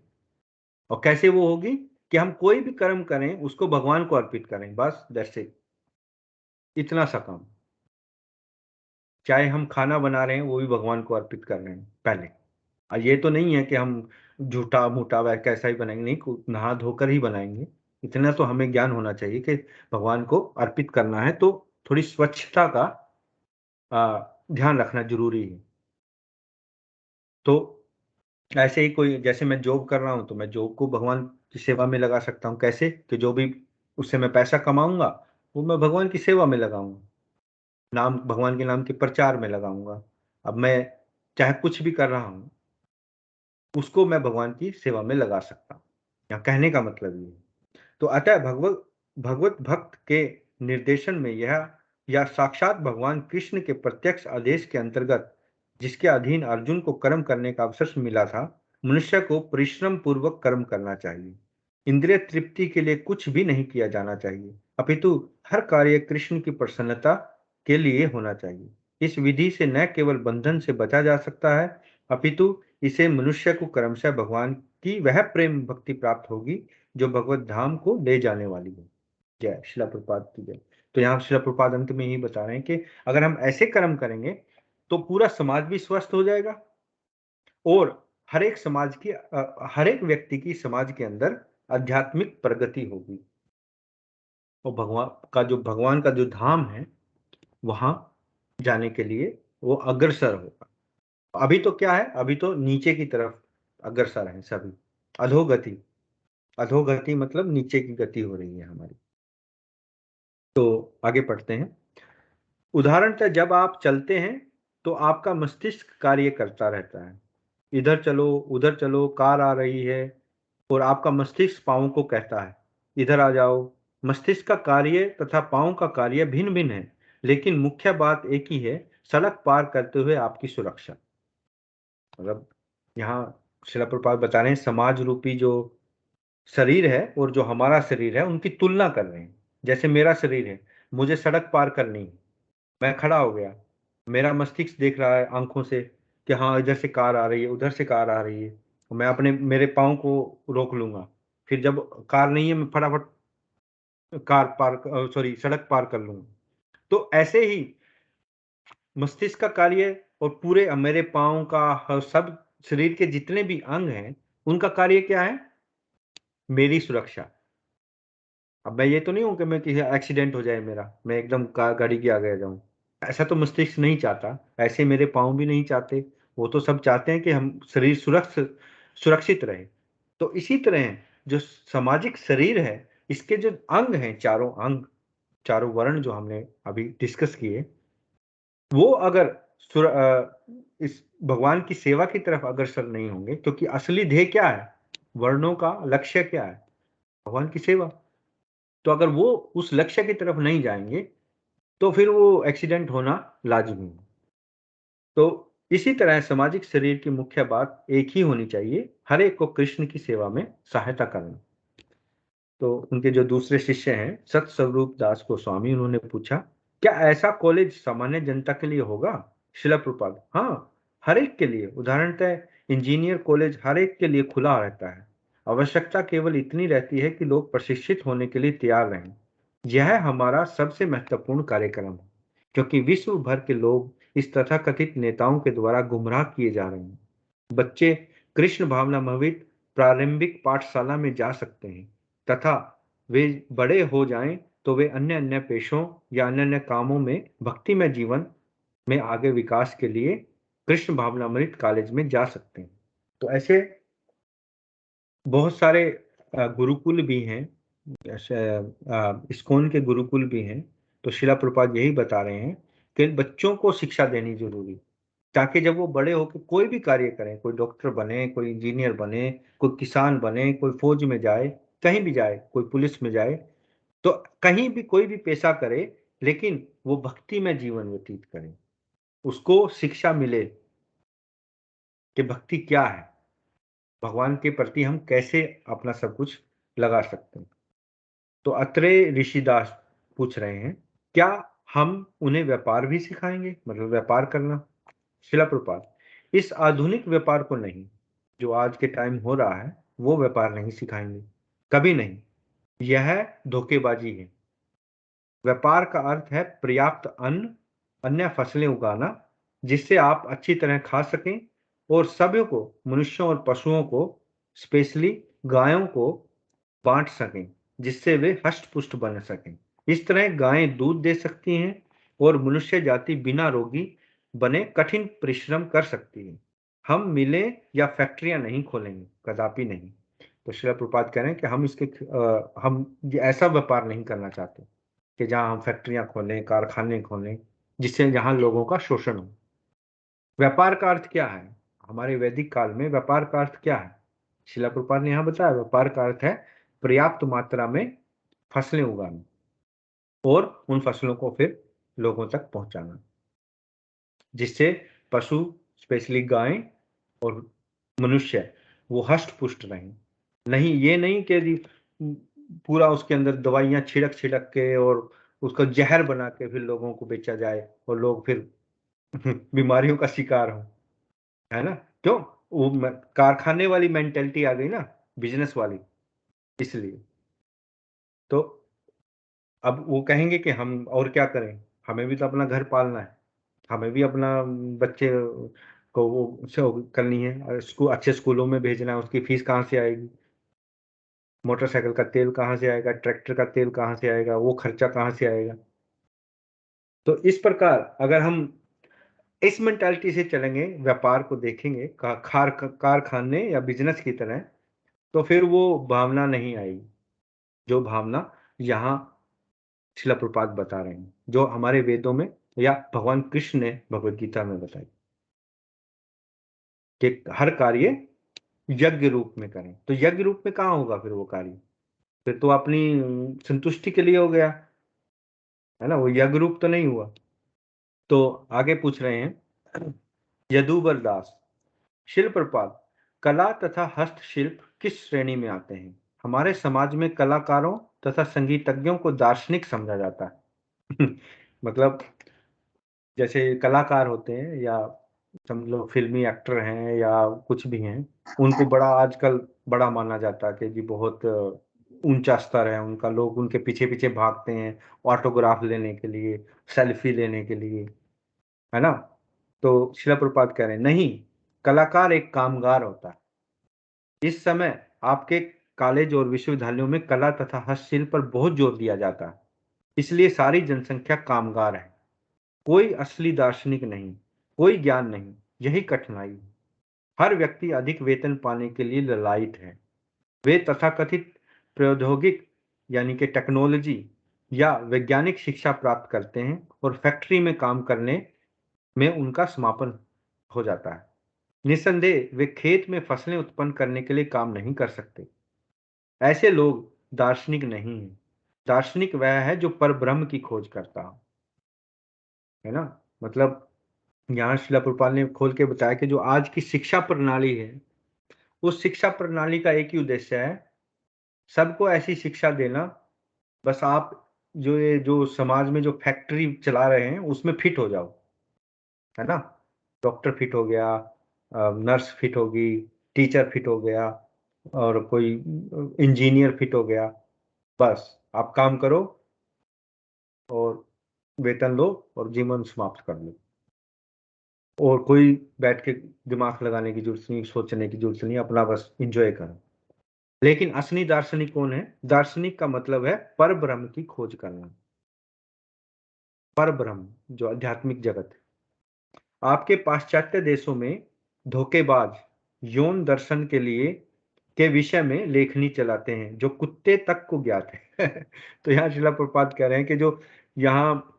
S1: और कैसे वो होगी? कि हम कोई भी कर्म करें उसको भगवान को अर्पित करें, बस दैट्स इट, इतना सा काम। चाहे हम खाना बना रहे हैं वो भी भगवान को अर्पित कर रहे हैं पहले। और ये तो नहीं है कि हम झूठा मूठा वह कैसा ही बनाएंगे, नहीं, नहा धोकर ही बनाएंगे। इतना तो हमें ज्ञान होना चाहिए कि भगवान को अर्पित करना है, तो थोड़ी स्वच्छता का ध्यान रखना जरूरी है। तो ऐसे ही कोई, जैसे मैं जॉब कर रहा हूँ तो मैं जॉब को भगवान की सेवा में लगा सकता हूँ। कैसे? कि जो भी उससे मैं पैसा कमाऊंगा वो मैं भगवान की सेवा में लगाऊंगा, नाम, भगवान के नाम के प्रचार में लगाऊंगा। अब मैं चाहे कुछ भी कर रहा हूँ उसको मैं भगवान की सेवा में लगा सकता हूँ। यहाँ कहने का मतलब ये है। तो अतः भगवत भगवत भक्त के निर्देशन में यह या साक्षात भगवान कृष्ण के प्रत्यक्ष आदेश के अंतर्गत जिसके अधीन अर्जुन को कर्म करने का अवसर मिला था, मनुष्य को परिश्रम पूर्वक कर्म करना चाहिए। इंद्रिय तृप्ति के लिए कुछ भी नहीं किया जाना चाहिए, अपितु हर कार्य कृष्ण की प्रसन्नता के लिए होना चाहिए। इस विधि से न केवल बंधन से बचा जा सकता है, अपितु इसे मनुष्य को क्रमशः भगवान की वह प्रेम भक्ति प्राप्त होगी जो भगवत धाम को ले जाने वाली है। जय शिला प्रपात की जय। तो यहाँ शिला प्रपात अंत में यही बता रहे हैं कि अगर हम ऐसे कर्म करेंगे तो पूरा समाज भी स्वस्थ हो जाएगा, और हर एक समाज की हर एक व्यक्ति की समाज के अंदर आध्यात्मिक प्रगति होगी, और भगवान का जो धाम है वहां जाने के लिए वो अग्रसर होगा। अभी तो क्या है? अभी तो नीचे की तरफ अग्रसर है सभी, अधोगति। अधोगति मतलब नीचे की गति हो रही है हमारी। तो आगे पढ़ते हैं। उदाहरणतः जब आप चलते हैं तो आपका मस्तिष्क कार्य करता रहता है। इधर चलो उधर चलो, कार आ रही है, और आपका मस्तिष्क पाँव को कहता है इधर आ जाओ। मस्तिष्क का कार्य तथा पाँव का कार्य भिन्न भिन्न है, लेकिन मुख्य बात एक ही है, सड़क पार करते हुए आपकी सुरक्षा। मतलब यहाँ शिला प्रभुपाद बता रहे हैं समाज रूपी जो शरीर है और जो हमारा शरीर है उनकी तुलना कर रहे हैं। जैसे मेरा शरीर है, मुझे सड़क पार करनी है, मैं खड़ा हो गया, मेरा मस्तिष्क देख रहा है आंखों से कि हाँ इधर से कार आ रही है, उधर से कार आ रही है, मैं अपने मेरे पाँव को रोक लूंगा। फिर जब कार नहीं है मैं फटाफट कार पार सॉरी सड़क पार कर लूंगा। तो ऐसे ही मस्तिष्क का कार्य और पूरे मेरे पाँव का सब शरीर के जितने भी अंग हैं उनका कार्य क्या है? मेरी सुरक्षा। अब मैं ये तो नहीं हूं कि मैं किसी एक्सीडेंट हो जाए मेरा, मैं एकदम गाड़ी के आगे आ जाऊं। ऐसा तो मस्तिष्क नहीं चाहता, ऐसे मेरे पाँव भी नहीं चाहते। वो तो सब चाहते हैं कि हम शरीर सुरक्षित रहे। तो इसी तरह जो सामाजिक शरीर है, इसके जो अंग हैं, चारों अंग, चारों वर्ण जो हमने अभी डिस्कस किए, वो अगर इस भगवान की सेवा की तरफ अग्रसर नहीं होंगे, क्योंकि असली ध्येय क्या है? वर्णों का लक्ष्य क्या है? भगवान की सेवा। तो अगर वो उस लक्ष्य की तरफ नहीं जाएंगे तो फिर वो एक्सीडेंट होना लाजमी है। तो इसी तरह सामाजिक शरीर की मुख्य बात एक ही होनी चाहिए, हर एक को कृष्ण की सेवा में सहायता करना। तो उनके जो दूसरे शिष्य हैं सत स्वरूप दास गोस्वामी, उन्होंने पूछा क्या ऐसा कॉलेज सामान्य जनता के लिए होगा? शिला प्रपात हाँ, हर एक के लिए। उदाहरणतः इंजीनियर कॉलेज हर एक के लिए खुला रहता है। आवश्यकता केवल इतनी रहती है कि लोग प्रशिक्षित होने के लिए तैयार रहें। यह हमारा सबसे महत्वपूर्ण कार्यक्रम है, क्योंकि विश्व भर के लोग इस तथाकथित नेताओं के द्वारा गुमराह किए जा रहे हैं। बच्चे कृष्ण भावनामृत प्रारंभिक पाठशाला में जा सकते हैं, तथा वे बड़े हो जाएं तो वे अन्य अन्य पेशों या अन्य अन्य कामों में भक्तिमय जीवन में आगे विकास के लिए कृष्ण भावनामृत कॉलेज में जा सकते हैं। तो ऐसे बहुत सारे गुरुकुल भी हैं, जैसे इस्कॉन के गुरुकुल भी हैं। तो शिला प्रभुपाद यही बता रहे हैं कि बच्चों को शिक्षा देनी जरूरी, ताकि जब वो बड़े होकर कोई भी कार्य करें, कोई डॉक्टर बने, कोई इंजीनियर बने, कोई किसान बने, कोई फौज में जाए, कहीं भी जाए, कोई पुलिस में जाए, तो कहीं भी कोई भी पेशा करे, लेकिन वो भक्ति में जीवन व्यतीत करे, उसको शिक्षा मिले कि भक्ति क्या है, भगवान के प्रति हम कैसे अपना सब कुछ लगा सकते हैं। तो अत्रे ऋषिदास पूछ रहे हैं, क्या हम उन्हें व्यापार भी सिखाएंगे, मतलब व्यापार करना? शिला प्रपात, इस आधुनिक व्यापार को नहीं, जो आज के टाइम हो रहा है वो व्यापार नहीं सिखाएंगे, कभी नहीं। यह धोखेबाजी है। व्यापार का अर्थ है पर्याप्त अन्न, अन्य फसलें उगाना, जिससे आप अच्छी तरह खा सकें और सभी को, मनुष्यों और पशुओं को, स्पेशली गायों को बांट सकें, जिससे वे हष्ट पुष्ट बन सकें। इस तरह गायें दूध दे सकती हैं और मनुष्य जाति बिना रोगी बने कठिन परिश्रम कर सकती है। हम मिलें या फैक्ट्रियां नहीं खोलेंगे, कदापि नहीं। तो श्रील प्रभुपाद कह रहे हैं कि हम ये ऐसा व्यापार नहीं करना चाहते कि जहां हम फैक्ट्रियां खोलें, कारखाने खोलें, जिससे यहाँ लोगों का शोषण हो। व्यापार का अर्थ क्या है? हमारे वैदिक काल में व्यापार का अर्थ क्या है? शिला प्रभुपाद ने यहाँ बताया, व्यापार का अर्थ है पर्याप्त मात्रा में फसलें उगाना और उन फसलों को फिर लोगों तक पहुंचाना, जिससे पशु, स्पेशली गायें और मनुष्य, वो हष्ट पुष्ट रहें। नहीं, ये नहीं कि पूरा उसके अंदर दवाइयां छिड़क छिड़क के और उसका जहर बना के फिर लोगों को बेचा जाए और लोग फिर बीमारियों का शिकार हो, है ना? क्यों? वो कारखाने वाली मेंटेलिटी आ गई ना, बिजनेस वाली, इसलिए। तो अब वो कहेंगे कि हम और क्या करें, हमें भी तो अपना घर पालना है, हमें भी अपना बच्चे को वो करनी है, स्कूल, अच्छे स्कूलों में भेजना है, उसकी फीस कहाँ से आएगी, मोटरसाइकिल का तेल कहाँ से आएगा, ट्रैक्टर का तेल कहाँ से आएगा, वो खर्चा कहाँ से आएगा? तो इस प्रकार अगर हम इस मेंटालिटी से चलेंगे, व्यापार को देखेंगे कारखाने या बिजनेस की तरह, तो फिर वो भावना नहीं आएगी, जो भावना यहाँ शिला प्रभुपाद बता रहे हैं, जो हमारे वेदों में या भगवान कृष्ण ने भगवत गीता में बताई कि हर कार्य यज्ञ रूप में करें। तो यज्ञ रूप में कहाँ होगा फिर वो कार्य? फिर तो अपनी संतुष्टि के लिए हो गया, है ना, वो यज्ञ रूप तो नहीं हुआ। तो आगे पूछ रहे हैं यदुवर दास, शिल प्रपात, कला तथा हस्तशिल्प किस श्रेणी में आते हैं? हमारे समाज में कलाकारों तथा संगीतज्ञों को दार्शनिक समझा जाता है। मतलब जैसे कलाकार होते हैं या समझ लो फिल्मी एक्टर हैं या कुछ भी हैं, उनको बड़ा आजकल बड़ा माना जाता है कि जी बहुत ऊंचा स्तर है उनका, लोग उनके पीछे पीछे भागते हैं ऑटोग्राफ लेने के लिए, सेल्फी लेने के लिए, है ना? तो शिला प्रभुपाद कह रहे हैं नहीं, कलाकार एक कामगार होता है। इस समय आपके कॉलेज और विश्वविद्यालयों में कला तथा हस्तशिल्प पर बहुत जोर दिया जाता है, इसलिए सारी जनसंख्या कामगार है। कोई असली दार्शनिक नहीं, कोई ज्ञान नहीं, यही कठिनाई है। हर व्यक्ति अधिक वेतन पाने के लिए ललायित है। वे तथाकथित प्रौद्योगिक यानी कि टेक्नोलॉजी या वैज्ञानिक शिक्षा प्राप्त करते हैं और फैक्ट्री में काम करने में उनका समापन हो जाता है। निस्संदेह वे खेत में फसलें उत्पन्न करने के लिए काम नहीं कर सकते। ऐसे लोग दार्शनिक नहीं हैं। दार्शनिक वह है जो परब्रह्म की खोज करता हो, है ना? मतलब यहाँ शिला प्रभुपाद ने खोल के बताया कि जो आज की शिक्षा प्रणाली है, उस शिक्षा प्रणाली का एक ही उद्देश्य है, सबको ऐसी शिक्षा देना, बस आप जो समाज में जो फैक्ट्री चला रहे हैं उसमें फिट हो जाओ, है ना? डॉक्टर फिट हो गया, नर्स फिट होगी, टीचर फिट हो गया और कोई इंजीनियर फिट हो गया, बस आप काम करो और वेतन लो और जीवन समाप्त कर लो, और कोई बैठ के दिमाग लगाने की जरूरत नहीं, सोचने की जरूरत नहीं, अपना बस एंजॉय करो। लेकिन असली दार्शनिक कौन है? दार्शनिक का मतलब है पर ब्रह्म की खोज करना, पर ब्रह्म जो आध्यात्मिक जगत है। आपके पाश्चात्य देशों में धोखेबाज यौन दर्शन के विषय में लेखनी चलाते हैं जो कुत्ते तक को ज्ञात है। तो यहाँ शिला प्रभुपाद कह रहे हैं कि जो यहाँ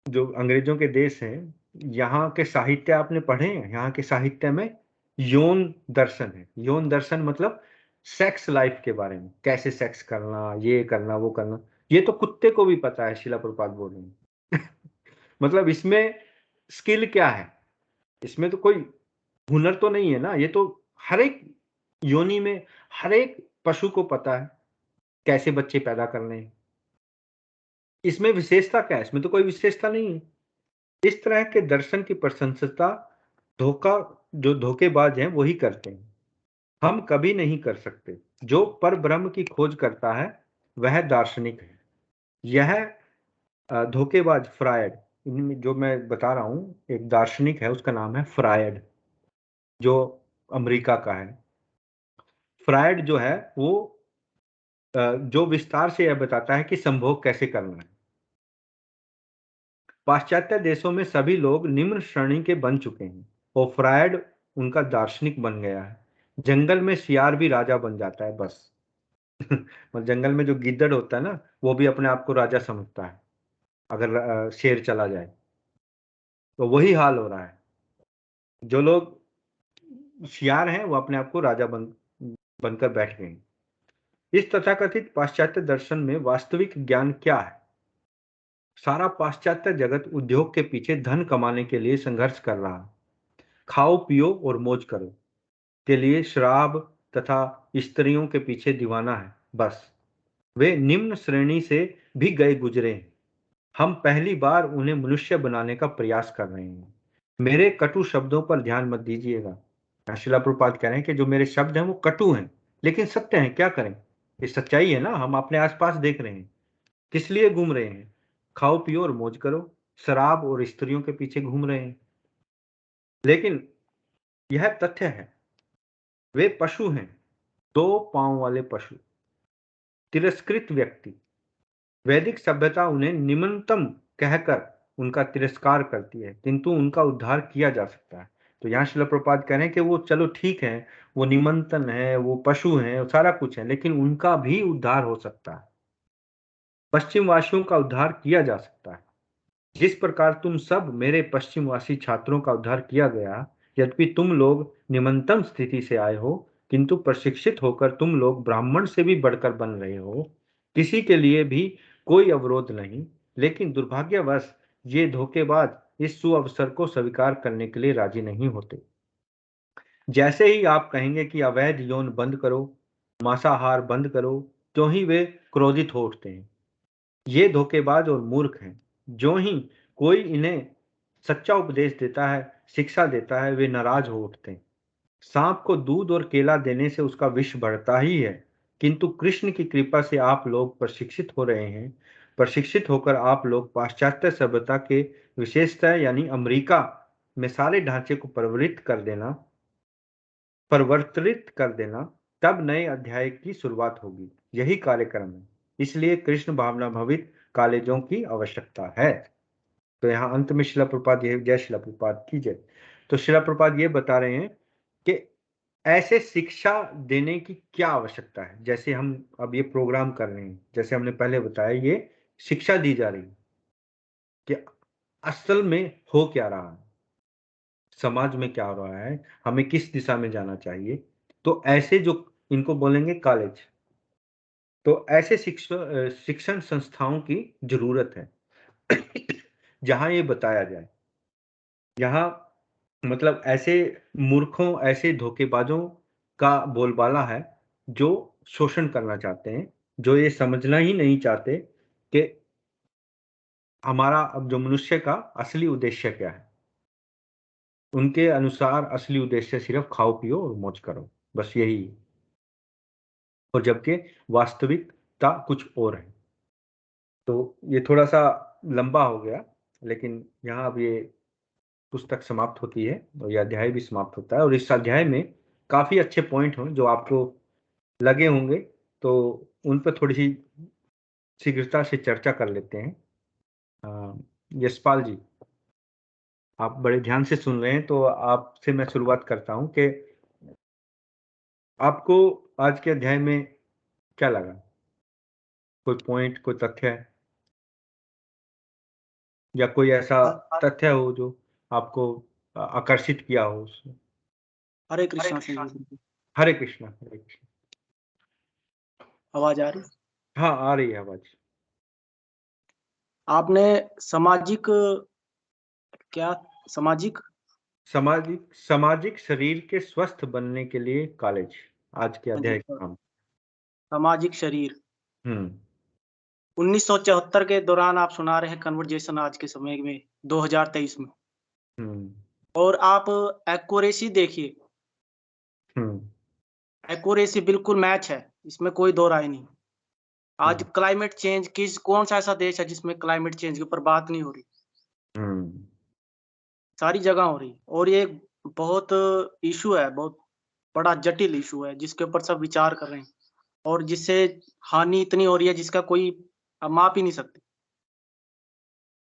S1: जो अंग्रेजों के देश हैं, यहाँ के साहित्य आपने पढ़े हैं? यहाँ के साहित्य में यौन दर्शन है। यौन दर्शन मतलब सेक्स लाइफ के बारे में, कैसे सेक्स करना, ये करना, वो करना। ये तो कुत्ते को भी पता है, शिला प्रभुपाद बोल रहे हैं। मतलब इसमें स्किल क्या है? इसमें तो कोई हुनर तो नहीं है ना। ये तो हर एक योनि में हर एक पशु को पता है कैसे बच्चे पैदा करने हैं। इसमें विशेषता क्या है? इसमें तो कोई विशेषता नहीं है। इस तरह के दर्शन की प्रशंसता धोखा जो धोखेबाज हैं वही करते हैं, हम कभी नहीं कर सकते। जो पर ब्रह्म की खोज करता है वह दार्शनिक है। यह धोखेबाज फ्रायड, जो मैं बता रहा हूं, एक दार्शनिक है, उसका नाम है फ्रायड, जो अमेरिका का है। फ्रायड जो है वो जो विस्तार से यह बताता है कि संभोग कैसे करना है। पाश्चात्य देशों में सभी लोग निम्न श्रेणी के बन चुके हैं और फ्रायड उनका दार्शनिक बन गया है। जंगल में सियार भी राजा बन जाता है बस। मतलब जंगल में जो गिद्दड़ होता है ना, वो भी अपने आप को राजा समझता है अगर शेर चला जाए। तो वही हाल हो रहा है। जो लोग सियार हैं वो अपने आप को राजा बनकर बैठ गए हैं। इस तथाकथित पाश्चात्य दर्शन में वास्तविक ज्ञान क्या है? सारा पाश्चात्य जगत उद्योग के पीछे धन कमाने के लिए संघर्ष कर रहा है। खाओ पियो और मौज करो के लिए शराब तथा स्त्रियों के पीछे दीवाना है बस। वे निम्न श्रेणी से भी गए गुजरे हैं। हम पहली बार उन्हें मनुष्य बनाने का प्रयास कर रहे हैं। मेरे कटु शब्दों पर ध्यान मत दीजिएगा। श्रीला प्रभुपाद कह रहे हैं कि जो मेरे शब्द हैं वो कटु हैं लेकिन सत्य हैं। क्या करें, ये सच्चाई है ना। हम अपने आसपास देख रहे हैं। किस लिए घूम रहे हैं? खाओ पियो और मौज करो, शराब और स्त्रियों के पीछे घूम रहे हैं। लेकिन यह तथ्य है, वे पशु हैं, दो पांव वाले पशु, तिरस्कृत व्यक्ति। वैदिक सभ्यता उन्हें निम्नतम कहकर उनका तिरस्कार करती है, किंतु उनका उद्धार किया जा सकता है। तो यहाँ श्रील प्रभुपाद कह रहे हैं कि वो चलो ठीक है, वो निमंत्रण है, वो पशु है, सारा कुछ है, लेकिन उनका भी उद्धार हो सकता है। पश्चिम वासियों का उद्धार किया जा सकता है। जिस प्रकार तुम सब मेरे पश्चिमवासी छात्रों का उद्धार किया गया, यद्यपि तुम लोग निम्नतम स्थिति से आए हो, किंतु प्रशिक्षित होकर तुम लोग ब्राह्मण से भी बढ़कर बन रहे हो। किसी के लिए भी कोई अवरोध नहीं, लेकिन दुर्भाग्यवश ये धोखेबाज इस सुअवसर को स्वीकार करने के लिए राजी नहीं होते। जैसे ही आप कहेंगे कि अवैध यौन बंद करो, मांसाहार बंद करो, तो ही वे क्रोधित हो उठते हैं। ये धोखेबाज और मूर्ख हैं। जो ही कोई इन्हें सच्चा उपदेश देता है, शिक्षा देता है, वे नाराज हो उठते हैं। सांप को दूध और केला देने से उसका विष बढ़ता ही है, किंतु कृष्ण की कृपा से आप लोग प्रशिक्षित हो रहे हैं। प्रशिक्षित होकर आप लोग पाश्चात्य सभ्यता के विशेषता यानी अमेरिका में सारे ढांचे को परिवर्तित कर देना, तब नए अध्याय की शुरुआत होगी। यही कार्यक्रम है। इसलिए कृष्ण भावना भवित कॉलेजों की आवश्यकता है। तो यहाँ अंत में शिला प्रभुपाद ये, जय शिला प्रभुपाद की जय। तो शिला प्रभुपाद ये बता रहे हैं कि ऐसे शिक्षा देने की क्या आवश्यकता है। जैसे हम अब ये प्रोग्राम कर रहे हैं, जैसे हमने पहले बताया, ये शिक्षा दी जा रही है कि असल में हो क्या रहा है, समाज में क्या हो रहा है, हमें किस दिशा में जाना चाहिए। तो ऐसे जो इनको बोलेंगे कॉलेज, तो ऐसे शिक्षण संस्थाओं की जरूरत है जहां ये बताया जाए। यहाँ मतलब ऐसे मूर्खों, ऐसे धोखेबाजों का बोलबाला है जो शोषण करना चाहते हैं, जो ये समझना ही नहीं चाहते कि हमारा अब जो मनुष्य का असली उद्देश्य क्या है। उनके अनुसार असली उद्देश्य सिर्फ खाओ पियो और मौज करो, बस यही है। और जबकि वास्तविकता कुछ और है। तो ये थोड़ा सा लंबा हो गया, लेकिन यहाँ अब ये पुस्तक समाप्त होती है और यह अध्याय भी समाप्त होता है। और इस अध्याय में काफी अच्छे पॉइंट हों जो आपको लगे होंगे, तो उन पर थोड़ी सी शीघ्रता से चर्चा कर लेते हैं। यशपाल जी, आप बड़े ध्यान से सुन रहे हैं, तो आपसे मैं शुरुआत करता हूं कि आपको आज के अध्याय में क्या लगा? कोई पॉइंट, कोई तथ्य, या कोई ऐसा तथ्य हो जो आपको आकर्षित किया हो उसने?
S2: हरे कृष्णा संजय जी।
S1: हरे कृष्णा, हरे कृष्णा।
S2: आवाज आ रही?
S1: हाँ, आ रही है आवाज।
S2: आपने सामाजिक क्या सामाजिक
S1: सामाजिक सामाजिक शरीर के स्वस्थ बनने के लिए कॉलेज, आज के
S2: हाँ जी,
S1: अध्याय का नाम।
S2: सामाजिक शरीर।
S1: हुँ,
S2: 1974 के दौरान आप सुना रहे हैं कन्वर्जेशन आज के समय में 2023 में।
S1: हुँ,
S2: और आप एक्यूरेसी देखिए,
S1: हुँ,
S2: एक्यूरेसी बिल्कुल मैच है, इसमें कोई दो राय नहीं। आज
S1: हुँ,
S2: क्लाइमेट चेंज कौन-सा ऐसा देश है जिसमें क्लाइमेट चेंज के ऊपर बात नहीं हो रही?
S1: हुँ,
S2: सारी जगह हो रही है और ये बहुत इश्यू है, बहुत बड़ा जटिल इश्यू है जिसके ऊपर सब विचार कर रहे हैं और जिससे हानि इतनी हो रही है जिसका कोई माप ही नहीं सकते,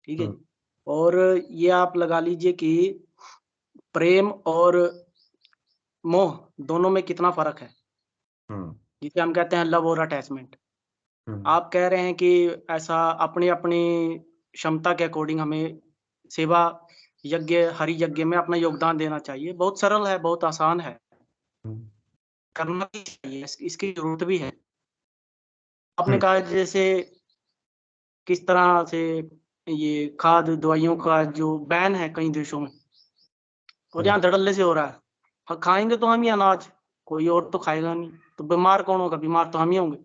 S2: ठीक है
S1: हुँ,
S2: जी? और ये आप लगा लीजिए कि प्रेम और मोह दोनों में कितना फ़र्क है,
S1: हुँ,
S2: जिसे हम कहते हैं लव और अटैचमेंट।
S1: हुँ,
S2: आप कह रहे हैं कि ऐसा अपनी-अपनी क्षमता के अकॉर्डिंग हमें सेवा यज्ञ, हरि यज्ञ में अपना योगदान देना चाहिए। बहुत सरल है, बहुत आसान है,
S1: हुँ,
S2: करना भी चाहिए, इसकी ज़रूरत भी है। आपने
S1: हुँ,
S2: कहा जैसे किस तरह से ये खाद दवाइयों का जो बैन है कई देशों में और
S1: हुँ,
S2: यहाँ धड़ल्ले से हो रहा है। खाएँगे तो हम ही अनाज, कोई और तो खाएगा नहीं, तो बीमार कौन होगा? बीमार तो हम ही होंगे।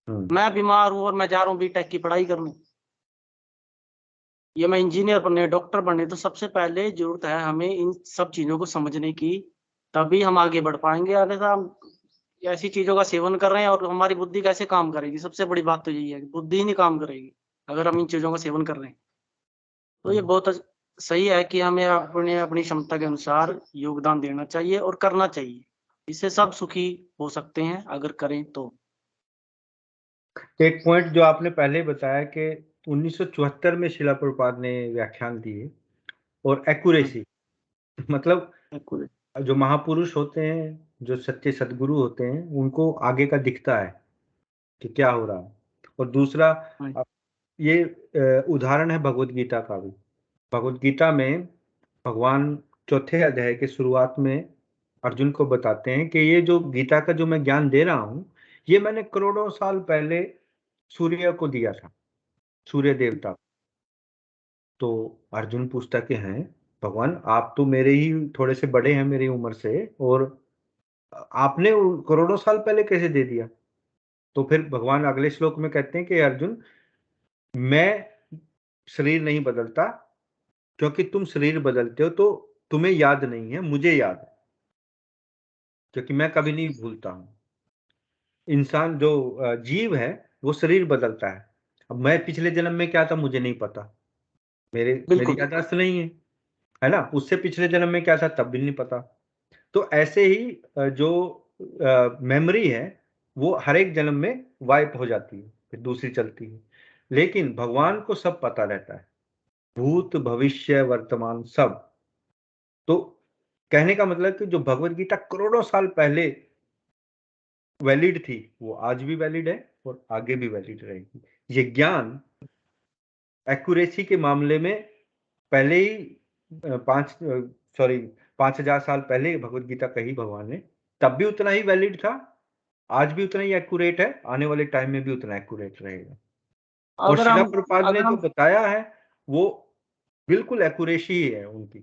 S1: हुँ,
S2: मैं बीमार हूँ और मैं जा रहा हूँ बीटेक की पढ़ाई करने। या मैं इंजीनियर बनने, डॉक्टर बनने, तो सबसे पहले ज़रूरत है हमें इन सब चीज़ों को समझने की, तभी हम आगे बढ़ पाएँगे। अन्यथा हम ऐसी चीज़ों का सेवन कर रहे हैं और हमारी बुद्धि कैसे काम करेगी? सबसे बड़ी बात तो यही है कि बुद्धि ही नहीं काम करेगी, अगर हम इन चीज़ों का सेवन कर रहे हैं। तो ये
S1: हुँ।
S2: बहुत सही है कि हमें अपने अपनी क्षमता के अनुसार योगदान देना चाहिए और करना चाहिए। इससे सब सुखी हो सकते हैं अगर करें तो।
S1: एक पॉइंट जो आपने पहले बताया कि 1974 में शिला प्रभुपाद ने व्याख्यान दिए और
S2: हुँ,
S1: एक्यूरेसी मतलब
S2: बिल्कुल।
S1: जो महापुरुष होते हैं, जो सच्चे सद्गुरु होते हैं, उनको आगे का दिखता है कि क्या हो रहा है। और दूसरा
S2: हाँ,
S1: अ, ये उदाहरण है भगवद गीता का भी। भगवद गीता में भगवान चौथे अध्याय के शुरुआत में अर्जुन को बताते हैं कि ये जो गीता का जो मैं ज्ञान दे रहा हूँ, ये मैंने करोड़ों साल पहले सूर्य को दिया था, सूर्य देवता को। तो अर्जुन पूछता कि हैं भगवान आप तो मेरे ही थोड़े से बड़े हैं मेरी उम्र से और आपने करोड़ों साल पहले कैसे दे दिया? तो फिर भगवान अगले श्लोक में कहते हैं कि अर्जुन मैं शरीर नहीं बदलता क्योंकि तुम शरीर बदलते हो तो तुम्हें याद नहीं है, मुझे याद है, क्योंकि मैं कभी नहीं भूलता हूँ। इंसान जो जीव है वो शरीर बदलता है। अब मैं पिछले जन्म में क्या था मुझे नहीं पता, मेरी
S2: बिल्कुल।
S1: याददाश्त नहीं है ना? उससे पिछले जन्म में क्या था तब भी नहीं पता। तो ऐसे ही जो मेमोरी है वो हर एक जन्म में वाइप हो जाती है, फिर दूसरी चलती है। लेकिन भगवान को सब पता रहता है, भूत, भविष्य, वर्तमान सब। तो कहने का मतलब कि जो भगवद गीता करोड़ों साल पहले वैलिड थी, वो आज भी वैलिड है और आगे भी वैलिड रहेगी। ये ज्ञान एक्यूरेसी के मामले में पहले ही 5000 साल पहले भगवद गीता कही भगवान ने, तब भी उतना ही वैलिड था, आज भी उतना ही एक्यूरेट है, आने वाले टाइम में भी उतना एक्यूरेट रहेगा। और
S2: अगर
S1: शिला
S2: हम
S1: प्रभुपाद ने
S2: अगर
S1: जो
S2: हम
S1: बताया है, वो बिल्कुल एक्यूरेसी ही है उनकी,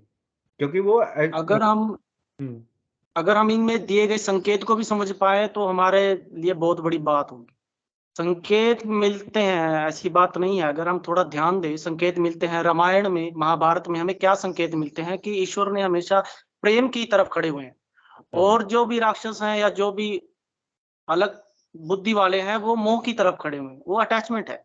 S1: क्योंकि वो
S2: अगर हम
S1: हुँ,
S2: अगर हम इनमें दिए गए संकेत को भी समझ पाएँ तो हमारे लिए बहुत बड़ी बात होगी। संकेत मिलते हैं, ऐसी बात नहीं है, अगर हम थोड़ा ध्यान दें, संकेत मिलते हैं। रामायण में, महाभारत में हमें क्या संकेत मिलते हैं कि ईश्वर ने हमेशा प्रेम की तरफ खड़े हुए हैं
S1: हुँ,
S2: और जो भी राक्षस हैं या जो भी अलग बुद्धि वाले हैं, वो मोह की तरफ खड़े हुए हैं, वो अटैचमेंट है।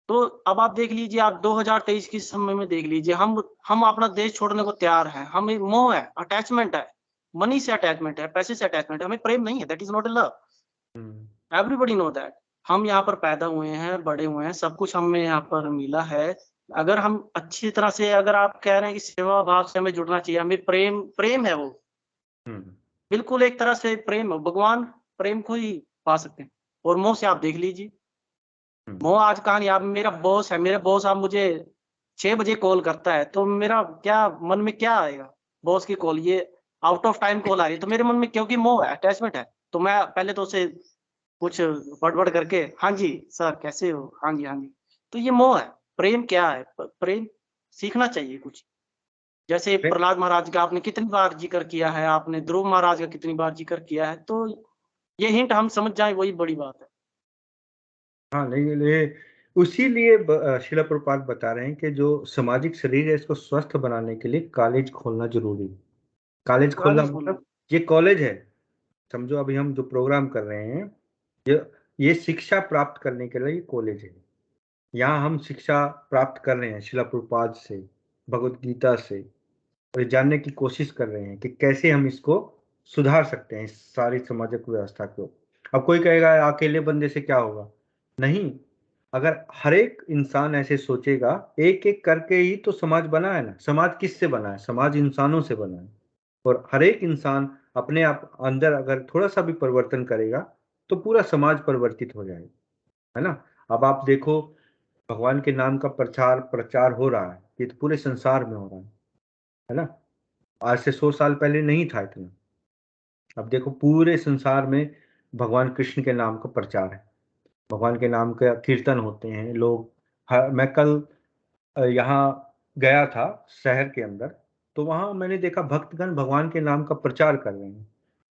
S2: तो अब आप देख लीजिए, आप 2023 के समय में देख लीजिए, हम अपना देश छोड़ने को तैयार हैं, हमें मोह है, अटैचमेंट है, मनी से अटैचमेंट है, पैसे से अटैचमेंट है, हमें प्रेम नहीं है, that is not a love.
S1: Hmm,
S2: everybody know that. हम यहाँ पर पैदा हुए हैं, बड़े हुए हैं, सब कुछ हमें यहाँ पर मिला है। अगर हम अच्छी तरह से, अगर आप कह रहे हैं कि सेवा भाव से हमें जुड़ना चाहिए, हमें प्रेम प्रेम है वो,
S1: हुँ,
S2: बिल्कुल एक तरह से प्रेम है, भगवान प्रेम को ही पा सकते हैं। और मोह से आप देख लीजिए,
S1: हुँ,
S2: मोह आज कहाँ नहीं, आप मेरा बॉस है, मेरे बॉस आप मुझे 6 बजे कॉल करता है तो मेरा क्या मन में क्या आएगा? बॉस की कॉल, ये आउट ऑफ टाइम कॉल आ रही है, तो मेरे मन में क्योंकि मोह है, अटैचमेंट है, तो मैं पहले तो उसे कुछ बड़बड़ करके, हाँ जी, सर कैसे हो? हाँ जी, हाँ जी। तो ये मोह है। प्रेम क्या है? प्रेम सीखना चाहिए कुछ। जैसे प्रहलाद महाराज का आपने कितनी बार ज़िक्र किया है, आपने ध्रुव महाराज का कितनी बार ज़िक्र किया है, तो ये हिंट हम समझ जाएँ वही बड़ी बात है।
S1: हाँ, नहीं ये उसीलिए शिला प्रभुपाद बता रहे हैं कि जो सामाजिक शरीर है इसको स्वस्थ बनाने के लिए कॉलेज खोलना जरूरी है। कॉलेज खोलना
S2: कॉलेज खोलना।
S1: मतलब ये कॉलेज है। समझो अभी हम जो प्रोग्राम कर रहे हैं, ये ये शिक्षा प्राप्त करने के लिए कॉलेज है। यहाँ हम शिक्षा प्राप्त कर रहे हैं शिला प्रभुपाद से, भगवत गीता से, और ये जानने की कोशिश कर रहे हैं कि कैसे हम इसको सुधार सकते हैं, इस सारी सामाजिक व्यवस्था को। अब कोई कहेगा अकेले बंदे से क्या होगा? नहीं, अगर हर एक इंसान ऐसे सोचेगा, एक एक करके ही तो समाज बना है ना। समाज किससे बना है? समाज इंसानों से बना है। और हर एक इंसान अपने आप अंदर अगर थोड़ा सा भी परिवर्तन करेगा तो पूरा समाज परिवर्तित हो जाएगा, है ना। अब आप देखो, भगवान के नाम का प्रचार प्रचार हो रहा है, ये तो पूरे संसार में हो रहा है ना। आज से 100 साल पहले नहीं था इतना। अब देखो पूरे संसार में भगवान कृष्ण के नाम का प्रचार है, भगवान के नाम का कीर्तन होते हैं लोग। मैं कल यहाँ गया था शहर के अंदर, तो वहां मैंने देखा भक्तगण भगवान के नाम का प्रचार कर रहे हैं,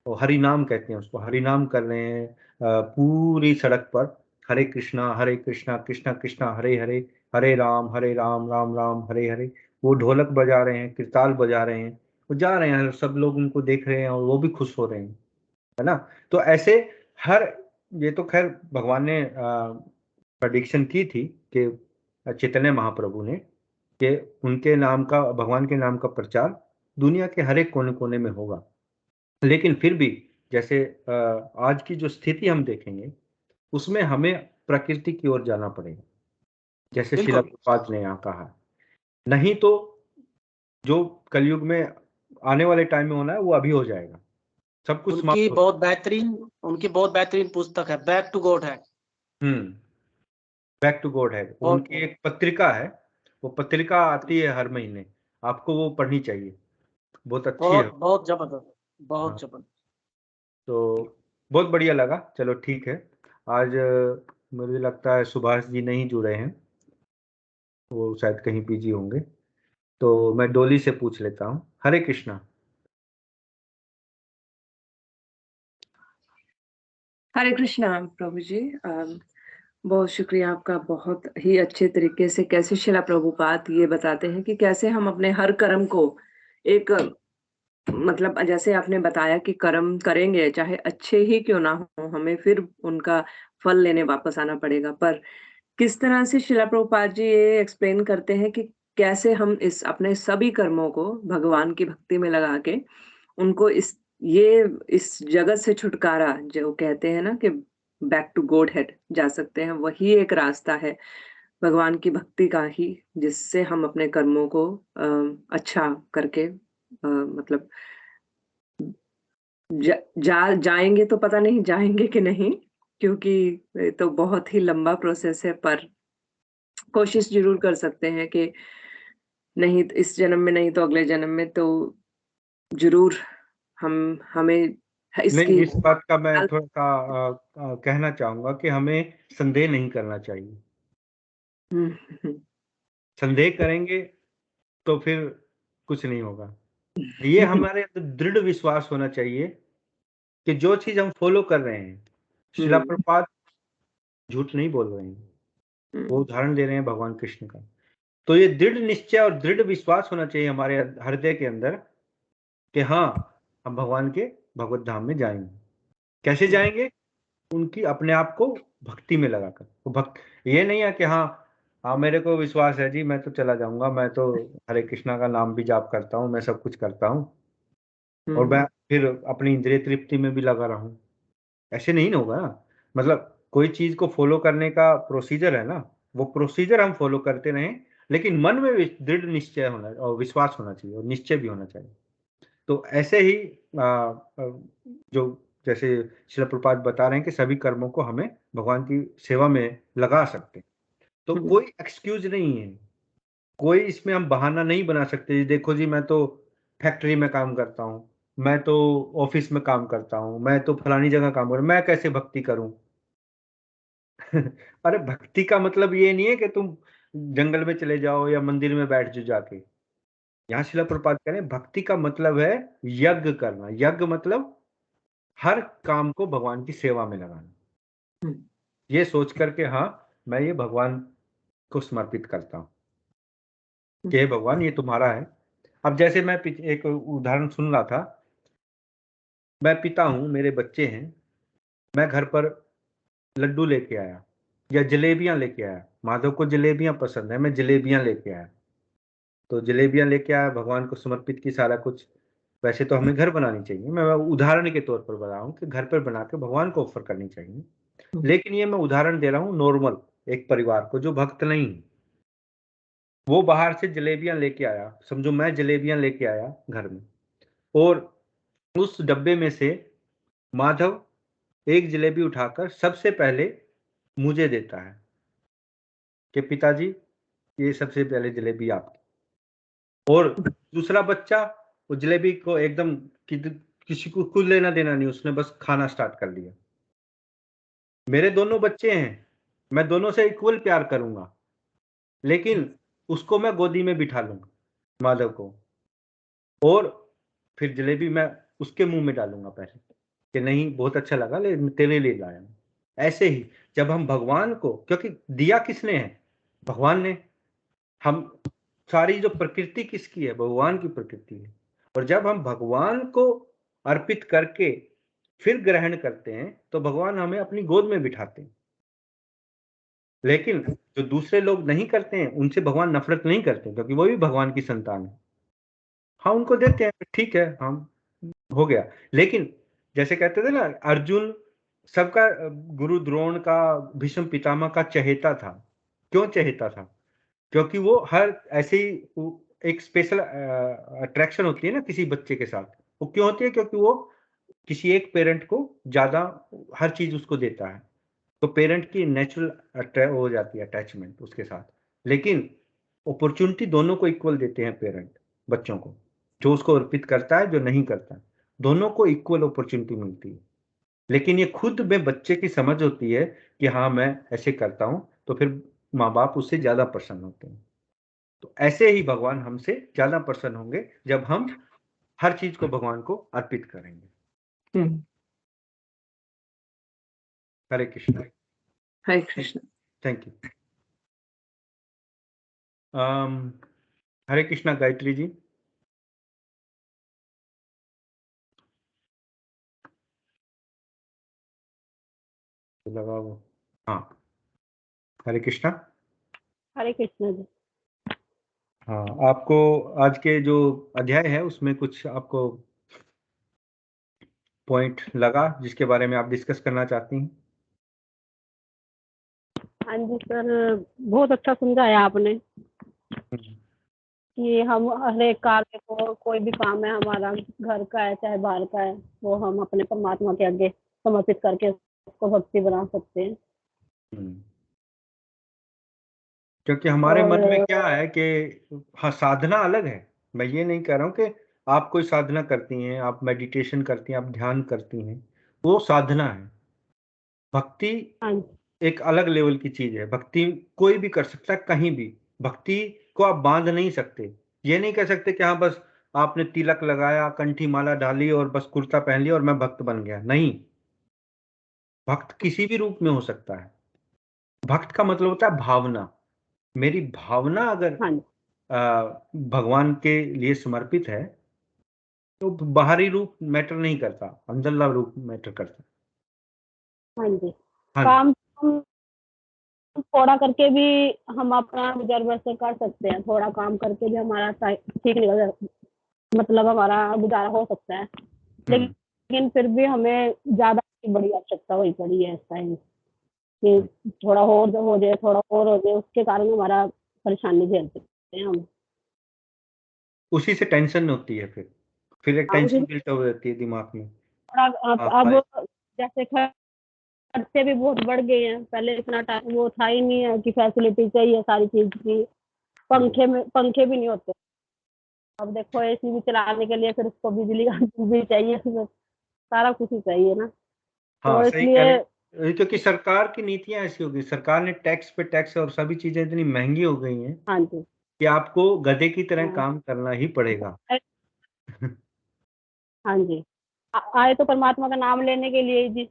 S1: और हरि नाम कहते हैं उसको, हरि नाम कर रहे हैं। पूरी सड़क पर हरे कृष्णा कृष्णा कृष्णा हरे हरे, हरे राम राम राम हरे हरे। वो ढोलक बजा रहे हैं, किरताल बजा रहे हैं, वो जा रहे हैं, सब लोग उनको देख रहे हैं और वो भी खुश हो रहे हैं, है ना। तो ऐसे हर, ये तो खैर भगवान ने प्रडिक्शन की थी कि चैतन्य महाप्रभु ने, कि उनके नाम का, भगवान के नाम का प्रचार दुनिया के हर एक कोने कोने में होगा। लेकिन फिर भी जैसे आज की जो स्थिति हम देखेंगे उसमें हमें प्रकृति की ओर जाना पड़ेगा, जैसे शिला
S2: बिल्कुल।
S1: प्रभुपाद ने यहाँ कहा। नहीं तो जो कलयुग में आने वाले टाइम में होना है वो अभी हो जाएगा, सब कुछ
S2: उनकी
S1: समाप्त हो।
S2: बहुत बेहतरीन उनकी बहुत बेहतरीन पुस्तक है, बैक टू गॉड है।
S1: हम्म, बैक टू गॉड है,
S2: बहुत
S1: उनकी एक पत्रिका है, वो पत्रिका आती है हर महीने, आपको वो पढ़नी चाहिए, बहुत अच्छी है।
S2: बहुत बहुत जबरदस्त,
S1: हाँ,
S2: बहुत जबरदस्त।
S1: तो बहुत बढ़िया लगा। चलो ठीक है। आज मुझे लगता है सुभाष जी नहीं जुड़े हैं, वो शायद कहीं बिजी होंगे, तो मैं डोली से पूछ लेता हूँ। हरे कृष्णा।
S3: हरे कृष्णा प्रभु जी। बहुत शुक्रिया आपका। बहुत ही अच्छे तरीके से कैसे शिला प्रभुपाद ये बताते हैं कि कैसे हम अपने हर कर्म को एक मतलब जैसे आपने बताया कि कर्म करेंगे चाहे अच्छे ही क्यों ना हो, हमें फिर उनका फल लेने वापस आना पड़ेगा। पर किस तरह से शिला प्रभुपाद जी ये एक्सप्लेन करते हैं कि कैसे हम इस अपने सभी कर्मों को भगवान की भक्ति में लगा के उनको इस जगत से छुटकारा, जो कहते हैं ना कि बैक टू गॉड हेड जा सकते हैं, वही एक रास्ता है भगवान की भक्ति का ही, जिससे हम अपने कर्मों को अच्छा करके मतलब जाएंगे, तो पता नहीं जाएंगे कि नहीं, क्योंकि ये तो बहुत ही लंबा प्रोसेस है। पर कोशिश जरूर कर सकते हैं कि नहीं तो इस जन्म में, नहीं तो अगले जन्म में तो जरूर हमें
S1: नहीं,
S3: इसकी
S1: इस बात का मैं थोड़ा सा कहना चाहूंगा कि हमें संदेह नहीं करना चाहिए।
S3: हम्म, हम्म,
S1: संदेह करेंगे तो फिर कुछ नहीं होगा। ये हमारे अंदर दृढ़ विश्वास होना चाहिए कि जो चीज हम फॉलो कर रहे हैं, शिला
S3: हम्म,
S1: प्रभुपाद झूठ नहीं बोल रहे हैं, वो
S3: हम्म,
S1: उदाहरण दे रहे हैं भगवान कृष्ण का। तो ये दृढ़ निश्चय और दृढ़ विश्वास होना चाहिए हमारे हृदय के अंदर कि हाँ, हम भगवान के भगवत धाम में जाएंगे। कैसे जाएंगे? उनकी अपने आप को भक्ति में लगाकर। वो भक्त, ये नहीं है कि हाँ हाँ मेरे को विश्वास है जी, मैं तो चला जाऊंगा, मैं तो हरे कृष्णा का नाम भी जाप करता हूँ, मैं सब कुछ करता हूँ, और मैं फिर अपनी इंद्रिय तृप्ति में भी लगा रहा हूँ। ऐसे नहीं ना होगा ना। मतलब कोई चीज को फॉलो करने का प्रोसीजर है ना, वो प्रोसीजर हम फॉलो करते रहें, लेकिन मन में दृढ़ निश्चय होना और विश्वास होना चाहिए और निश्चय भी होना चाहिए। तो ऐसे ही जो जैसे श्रील प्रभुपाद बता रहे हैं कि सभी कर्मों को हमें भगवान की सेवा में लगा सकते हैं, तो
S3: हम्म,
S1: कोई एक्सक्यूज नहीं है। कोई इसमें हम बहाना नहीं बना सकते जी, देखो जी मैं तो फैक्ट्री में काम करता हूँ, मैं तो ऑफिस में काम करता हूँ, मैं तो फलानी जगह काम कर रहा हूँ, मैं कैसे भक्ति करूं। अरे भक्ति का मतलब ये नहीं है कि तुम जंगल में चले जाओ या मंदिर में बैठ जाओ जाके। यहाँ शिला प्रपात कह रहे हैं भक्ति का मतलब है यज्ञ करना। यज्ञ मतलब हर काम को भगवान की सेवा में लगाना, ये सोच करके हाँ मैं ये भगवान को समर्पित करता हूँ कि हे भगवान ये तुम्हारा है। अब जैसे मैं एक उदाहरण सुन रहा था, मैं पिता हूँ, मेरे बच्चे हैं, मैं घर पर लड्डू लेके आया या जलेबियां लेके आया, माधव को जलेबियां पसंद है, मैं जलेबियां लेके आया, तो जलेबियां लेके आया, भगवान को समर्पित की सारा कुछ। वैसे तो हमें घर बनानी चाहिए, मैं उदाहरण के तौर पर बता रहा हूँ कि घर पर बना के भगवान को ऑफर करनी चाहिए, लेकिन ये मैं उदाहरण दे रहा हूँ नॉर्मल एक परिवार को जो भक्त नहीं है। वो बाहर से जलेबियां लेके आया, समझो मैं जलेबियां लेके आया घर में, और उस डब्बे में से माधव एक जलेबी उठाकर सबसे पहले मुझे देता है कि पिताजी ये सबसे पहले जलेबी आपकी। और दूसरा बच्चा वो जलेबी को एकदम किसी को कुछ लेना देना नहीं, उसने बस खाना स्टार्ट कर दिया। मेरे दोनों बच्चे हैं, मैं दोनों से इक्वल प्यार करूंगा, लेकिन उसको मैं गोदी में बिठा लूंगा माधव को, और फिर जलेबी मैं उसके मुंह में डालूंगा पहले कि नहीं बहुत अच्छा लगा ले तेरे लिए लाया हूं। ऐसे ही जब हम भगवान को, क्योंकि दिया किसने है, भगवान ने, हम सारी जो प्रकृति किसकी है, भगवान की प्रकृति है, और जब हम भगवान को अर्पित करके फिर ग्रहण करते हैं तो भगवान हमें अपनी गोद में बिठाते हैं। लेकिन जो दूसरे लोग नहीं करते हैं उनसे भगवान नफरत नहीं करते, क्योंकि वो भी भगवान की संतान है। हाँ उनको देते हैं, ठीक है, हम हो गया। लेकिन जैसे कहते थे ना, अर्जुन सबका गुरु द्रोण का, भीष्म पितामह का चहेता था। क्यों चहेता था? क्योंकि वो हर ऐसे ही एक स्पेशल अट्रैक्शन होती है ना किसी बच्चे के साथ, वो क्यों होती है? क्योंकि वो किसी एक पेरेंट को ज्यादा हर चीज उसको देता है, तो पेरेंट की नेचुरल हो जाती है अटैचमेंट उसके साथ। लेकिन अपॉर्चुनिटी दोनों को इक्वल देते हैं पेरेंट बच्चों को, जो उसको अर्पित करता है जो नहीं करता, दोनों को इक्वल अपॉर्चुनिटी मिलती है। लेकिन ये खुद में बच्चे की समझ होती है कि हाँ मैं ऐसे करता हूं, तो फिर माँ बाप उससे ज्यादा प्रसन्न होते हैं। तो ऐसे ही भगवान हमसे ज्यादा प्रसन्न होंगे जब हम हर चीज को भगवान को अर्पित करेंगे। हरे कृष्ण।
S3: हरे कृष्ण।
S1: Thank you. हरे कृष्णा गायत्री जी। लगा वो, हाँ हरे कृष्णा।
S4: हरे कृष्ण जी।
S1: हाँ आपको आज के जो अध्याय है उसमें कुछ आपको पॉइंट लगा जिसके बारे में आप डिस्कस करना चाहती हैं?
S4: हाँ जी सर, बहुत अच्छा समझाया आपने कि हम हर एक कार्य को, कोई भी काम है हमारा, घर का है चाहे बाहर का है, वो हम अपने परमात्मा के आगे समर्पित करके उसको भक्ति बना सकते हैं।
S1: क्योंकि हमारे मन में
S4: और
S1: क्या है कि हाँ साधना अलग है, मैं ये नहीं कह रहा हूँ कि आप कोई साधना करती हैं, आप मेडिटेशन करती हैं, आप ध्यान करती हैं, वो साधना है। भक्ति
S4: हाँ जी,
S1: एक अलग लेवल की चीज है। भक्ति कोई भी कर सकता है कहीं भी, भक्ति को आप बांध नहीं सकते। ये नहीं कह सकते कि हाँ बस आपने तिलक लगाया, कंठी माला डाली और बस कुर्ता पहन लिया और मैं भक्त बन गया, नहीं। भक्त किसी भी रूप में हो सकता है। भक्त का मतलब होता है भावना। मेरी भावना अगर
S4: हाँ जी,
S1: भगवान के लिए समर्पित है तो बाहरी रूप मैटर नहीं करता, अंदरला रूप मैटर करता।
S4: हाँ जी।
S1: हाँ जी।
S4: काम हम थोड़ा करके भी हम अपना गुजर बसर कर सकते हैं, थोड़ा काम करके भी हमारा ठीक निकल जाता, मतलब हमारा गुजारा हो सकता है। लेकिन फिर भी हमें ज्यादा की बड़ी आवश्यकता हुई पड़ी है इस टाइम कि थोड़ा और हो जाए, थोड़ा और हो जाए, उसके कारण हमारा परेशानी झेल सकते हैं हम।
S1: उसी से टेंशन होती है, फिर एक
S4: उसी
S1: टेंशन बिल्ट हो जाती है दिमाग में।
S4: थोड़ा
S1: हाँ
S4: अब जैसे खर्चे भी बहुत बढ़ गए हैं, पहले इतना वो था ही नहीं है कि फैसिलिटी चाहिए सारी चीज की, पंखे भी नहीं होते। अब देखो एसी भी चलाने के लिए फिर उसको बिजली का बिल भी चाहिए, फिर सारा कुछ ही चाहिए ना।
S1: हाँ
S4: तो
S1: सही कह रहे
S4: इसलिए
S1: हैं। ये तो कि सरकार की नीतियां ऐसी हो गई, सरकार ने टैक्स पे टैक्स और सभी चीजें इतनी महंगी हो गई हैं
S4: हाँ जी,
S1: कि आपको गधे की तरह
S4: हाँ,
S1: काम करना ही पड़ेगा।
S4: हाँ जी। आए तो परमात्मा का नाम लेने के लिए ही जी,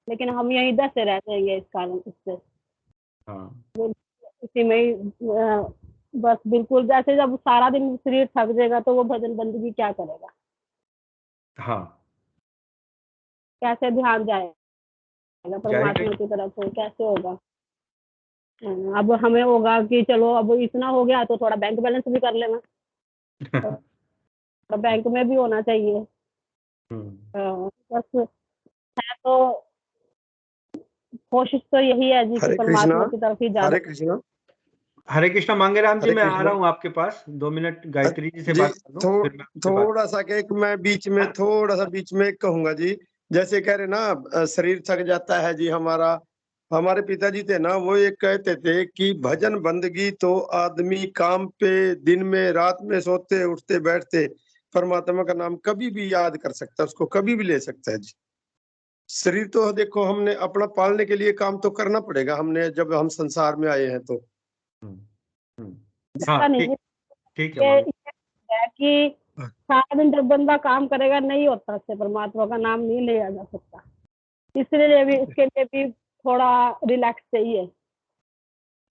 S4: लेकिन हम यहीं दसे रह जाएंगे इस कारण इससे,
S1: हाँ
S4: इसी में ही बस बिल्कुल जैसे जब सारा दिन शरीर थक जाएगा तो वो भजन बंदगी क्या करेगा,
S1: हाँ
S4: कैसे ध्यान जाएगा
S1: जाएगा
S4: परमात्मा की तरफ से, कैसे होगा। अब हमें होगा कि चलो अब इतना हो गया तो थोड़ा बैंक बैलेंस भी कर लेना, तो बैंक में भी होना चाहिए। बस है तो कोशिश तो यही है जी कि
S5: हरे कृष्णा,
S4: परमात्मा की तरफ ही ज्यादा।
S5: हरे कृष्णा,
S1: हरे कृष्णा मांगेराम जी,
S5: हरे
S1: मैं आ
S5: कृष्णा।
S1: रहा हूँ आपके पास, 2 मिनट गायत्री जी से
S5: जी,
S1: बात कर लूं, फिर मैं आपसे बात।
S5: थोड़ा सा कि मैं थोड़ा सा बीच में कहूंगा जी। जैसे कह रहे ना, शरीर थक जाता है जी हमारा। हमारे पिताजी थे ना, वो एक कहते थे कि भजन बंदगी तो आदमी काम पे दिन में रात में सोते उठते बैठते परमात्मा का नाम कभी भी याद कर सकता है, उसको कभी भी ले सकता है जी। शरीर तो देखो हमने अपना पालने के लिए काम तो करना पड़ेगा, हमने जब हम संसार में आए हैं तो।
S1: हम्म, हम्म। हाँ
S4: ऐसा नहीं
S1: ठीक,
S4: है
S1: ठीक है मांगे।
S4: कि सारा दिन जब बंदा काम करेगा नहीं होता, उससे परमात्मा का नाम नहीं लिया जा सकता। इसलिए भी उसके लिए भी थोड़ा रिलैक्स चाहिए।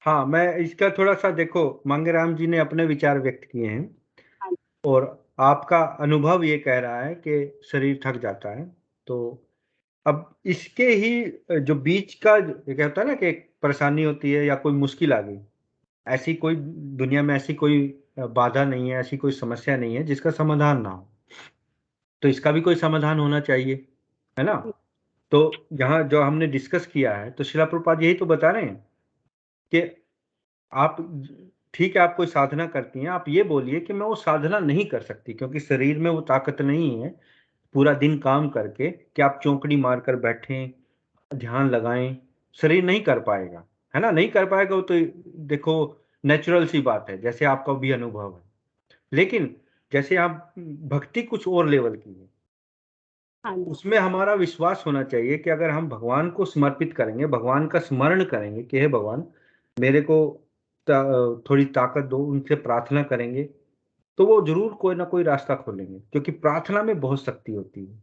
S1: हाँ मैं इसका थोड़ा सा, देखो मांगेराम जी ने अपने विचार व्यक्त किए हैं
S4: हाँ,
S1: और आपका अनुभव ये कह रहा है कि शरीर थक जाता है। तो अब इसके ही जो बीच का ये क्या होता है ना कि एक परेशानी होती है या कोई मुश्किल आ गई, ऐसी कोई दुनिया में ऐसी कोई बाधा नहीं है, ऐसी कोई समस्या नहीं है जिसका समाधान ना हो। तो इसका भी कोई समाधान होना चाहिए, है ना। तो यहाँ जो हमने डिस्कस किया है, तो शिला प्रभुपाद यही तो बता रहे हैं कि आप, ठीक है आप कोई साधना करती हैं, आप ये बोलिए कि मैं वो साधना नहीं कर सकती क्योंकि शरीर में वो ताकत नहीं है पूरा दिन काम करके कि आप चौकड़ी मारकर बैठें, ध्यान लगाएं, शरीर नहीं कर पाएगा, है ना, नहीं कर पाएगा वो तो। देखो नेचुरल सी बात है, जैसे आपका भी अनुभव है। लेकिन जैसे आप भक्ति कुछ और लेवल की है,
S4: हाँ जी,
S1: उसमें हमारा विश्वास होना चाहिए कि अगर हम भगवान को समर्पित करेंगे, भगवान का स्मरण करेंगे कि हे भगवान मेरे को थोड़ी ताकत दो, उनसे प्रार्थना करेंगे, तो वो जरूर कोई ना कोई रास्ता खोलेंगे। क्योंकि प्रार्थना में बहुत शक्ति होती है,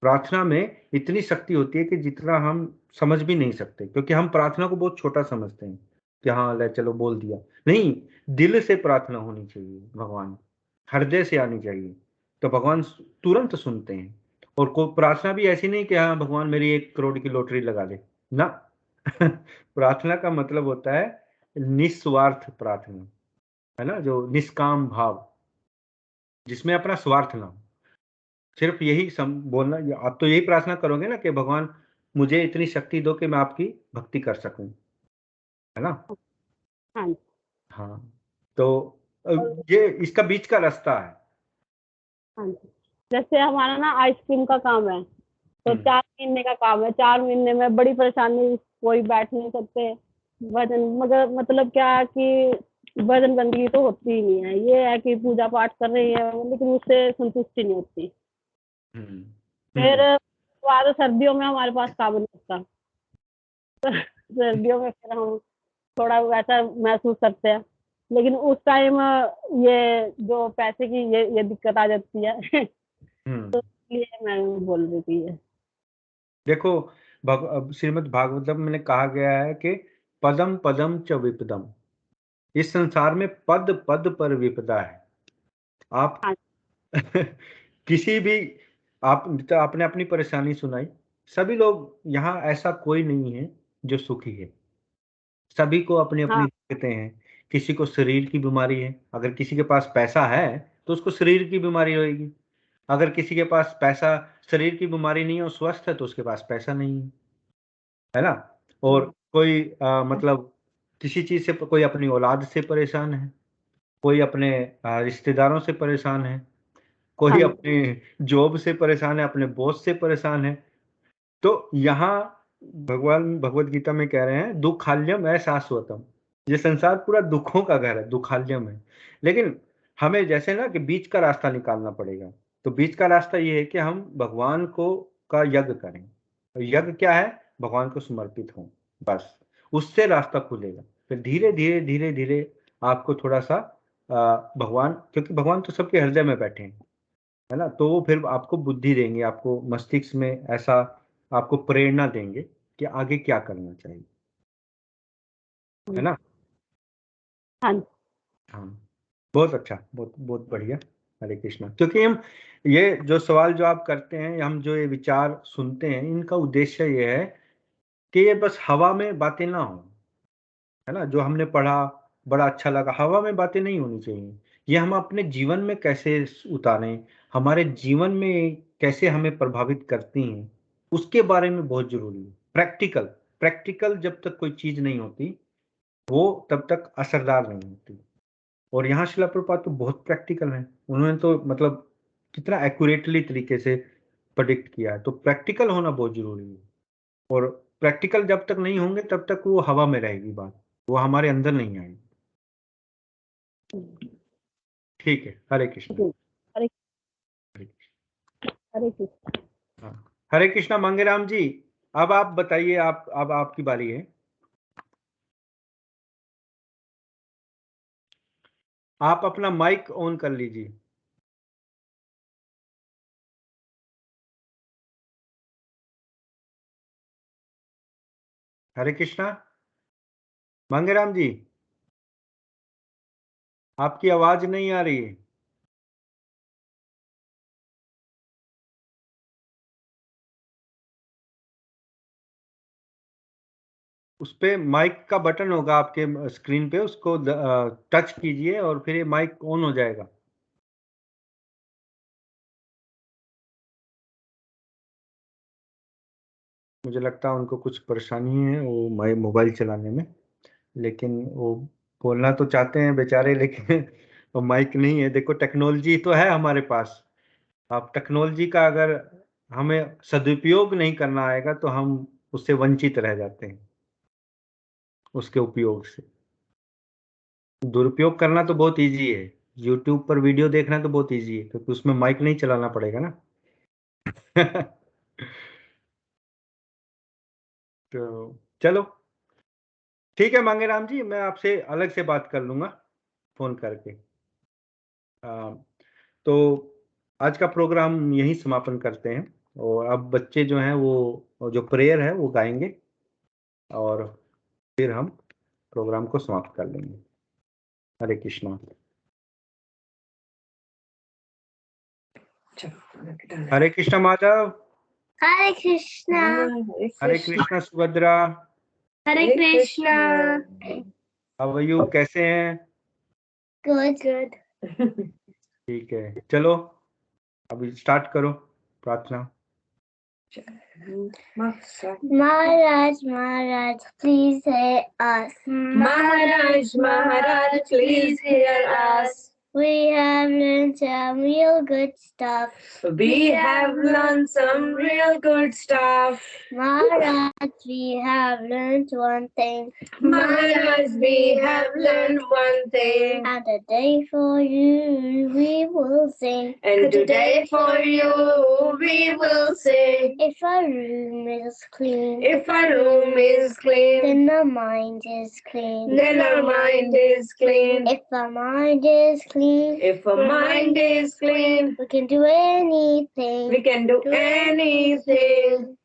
S1: प्रार्थना में इतनी शक्ति होती है कि जितना हम समझ भी नहीं सकते, क्योंकि हम प्रार्थना को बहुत छोटा समझते हैं कि हाँ ले चलो बोल दिया। नहीं, दिल से प्रार्थना होनी चाहिए, भगवान हृदय से आनी चाहिए, तो भगवान तुरंत सुनते हैं। और को प्रार्थना भी ऐसी नहीं कि हाँ भगवान मेरी 1 करोड़ की लॉटरी लगा दे ना। प्रार्थना का मतलब होता है निस्वार्थ प्रार्थना, है ना, जो निष्काम भाव, जिसमें अपना स्वार्थ ना हो। सिर्फ यही बोलना, आप तो यही प्रार्थना करोगे ना कि भगवान मुझे इतनी शक्ति दो कि मैं आपकी भक्ति कर सकूं, है ना।
S4: हाँ जी।
S1: हाँ तो ये इसका बीच का रास्ता है।
S4: हाँ जी, जैसे हमारा ना आइसक्रीम का काम है, तो
S1: हम्म
S4: 4 महीने का काम है। 4 महीने में बड़ी परेशानी, कोई बैठ नहीं सकते भजन, मगर मतलब क्या है कि भजन बंदगी तो होती ही नहीं है। ये है कि पूजा पाठ कर रही है लेकिन उससे संतुष्टि नहीं होती।
S1: हम्म
S4: फिर
S1: हम्म
S4: बाद सर्दियों में हमारे पास काम नहीं होता। सर्दियों में फिर हम थोड़ा वैसा महसूस करते हैं, लेकिन उस टाइम ये जो पैसे की ये दिक्कत आ जाती है।
S1: हम्म।
S4: इसलिए मैं बोल रही थी ये।
S1: देखो अब श्रीमद् भागवतम में कहा गया है कि पदम पदम च विपदम, इस संसार में पद पद पर विपदा है। आप
S4: हाँ
S1: किसी भी, आप तो आपने अपनी परेशानी सुनाई, सभी लोग यहाँ, ऐसा कोई नहीं है जो सुखी है। सभी को अपनी अपनी
S4: हाँ
S1: दिक्कतें हैं। किसी को शरीर की बीमारी है, अगर किसी के पास पैसा है तो उसको शरीर की बीमारी होगी। अगर किसी के पास पैसा, शरीर की बीमारी नहीं है, वो स्वस्थ है, तो उसके पास पैसा नहीं है ना। और कोई मतलब किसी चीज से, कोई अपनी औलाद से परेशान है, कोई अपने रिश्तेदारों से परेशान है, कोई
S4: हाँ
S1: अपने जॉब से परेशान है, अपने बॉस से परेशान है। तो यहाँ भगवान भगवत गीता में कह रहे हैं दुखाल्यम अशाश्वतम, ये संसार पूरा दुखों का घर है, दुखालयम है। लेकिन हमें जैसे ना कि बीच का रास्ता निकालना पड़ेगा। तो बीच का रास्ता ये है कि हम भगवान को का यज्ञ करें। तो यज्ञ क्या है? भगवान को समर्पित हों, बस उससे रास्ता खुलेगा। फिर धीरे धीरे धीरे धीरे आपको थोड़ा सा भगवान, क्योंकि भगवान तो सबके हृदय में बैठे हैं, है ना, तो वो फिर आपको बुद्धि देंगे, आपको मस्तिष्क में ऐसा आपको प्रेरणा देंगे कि आगे क्या करना चाहिए, है ना।
S4: हाँ
S1: हाँ, बहुत अच्छा, बहुत बहुत बढ़िया। हरे कृष्णा। क्योंकि हम ये जो सवाल जो आप करते हैं, हम जो ये विचार सुनते हैं, इनका उद्देश्य ये है कि ये बस हवा में बातें ना हो, है ना। जो हमने पढ़ा बड़ा अच्छा लगा, हवा में बातें नहीं होनी चाहिए। ये हम अपने जीवन में कैसे उतारें, हमारे जीवन में कैसे हमें प्रभावित करती हैं, उसके बारे में बहुत जरूरी है। प्रैक्टिकल प्रैक्टिकल जब तक कोई चीज नहीं होती, वो तब तक असरदार नहीं होती। और यहाँ शिला प्रभुपाद तो बहुत प्रैक्टिकल है। उन्होंने तो मतलब कितना एक्यूरेटली तरीके से प्रेडिक्ट किया है। तो प्रैक्टिकल होना बहुत जरूरी है। और प्रैक्टिकल जब तक नहीं होंगे तब तक वो हवा में रहेगी बात, वो हमारे अंदर नहीं आएगी। ठीक है, हरे कृष्णा।
S4: हरे
S1: हरे
S4: हरे कृष्ण।
S1: हाँ, हरे कृष्णा। मांगेराम जी, अब आप बताइए, आप अब आपकी बारी है। आप अपना माइक ऑन कर लीजिए। हरे कृष्णा। मांगेराम जी, आपकी आवाज नहीं आ रही है। उस पे माइक का बटन होगा आपके स्क्रीन पे, उसको टच कीजिए और फिर ये माइक ऑन हो जाएगा। मुझे लगता है उनको कुछ परेशानी है वो मोबाइल चलाने में, लेकिन वो बोलना तो चाहते हैं बेचारे, लेकिन वो माइक नहीं है। देखो, टेक्नोलॉजी तो है हमारे पास। आप टेक्नोलॉजी का अगर हमें सदुपयोग नहीं करना आएगा तो हम उससे वंचित रह जाते हैं, उसके उपयोग से। दुरुपयोग करना तो बहुत इजी है। यूट्यूब पर वीडियो देखना तो बहुत इजी है, क्योंकि उसमें माइक नहीं चलाना पड़ेगा ना। तो चलो, ठीक है मांगेराम जी, मैं आपसे अलग से बात कर लूंगा फोन करके। तो आज का प्रोग्राम यहीं समापन करते हैं। और अब बच्चे जो हैं वो जो प्रेयर है वो गाएंगे, और फिर हम प्रोग्राम को समाप्त कर लेंगे। हरे कृष्णा। हरे कृष्णा माधव।
S6: हरे कृष्णा।
S1: हरे कृष्णा सुभद्रा।
S6: हरे कृष्णा।
S1: हाउ आर यू, कैसे हैं?
S6: गुड।
S1: ठीक है, चलो अभी स्टार्ट करो प्रार्थना।
S6: महाराज महाराज please hear us.
S3: Maharaj, please hear us.
S6: We have learned some real good stuff.
S3: We have learned some real good stuff.
S6: Maharaj, we have learned one thing.
S3: Maharaj, we have learned one thing.
S6: And today for you we will sing.
S3: And today for you we will sing.
S6: If our room is clean,
S3: If our room is clean,
S6: then our mind is clean.
S3: then our mind is clean.
S6: If our mind is clean,
S3: If our mind is clean,
S6: we can do anything.
S3: we can do anything.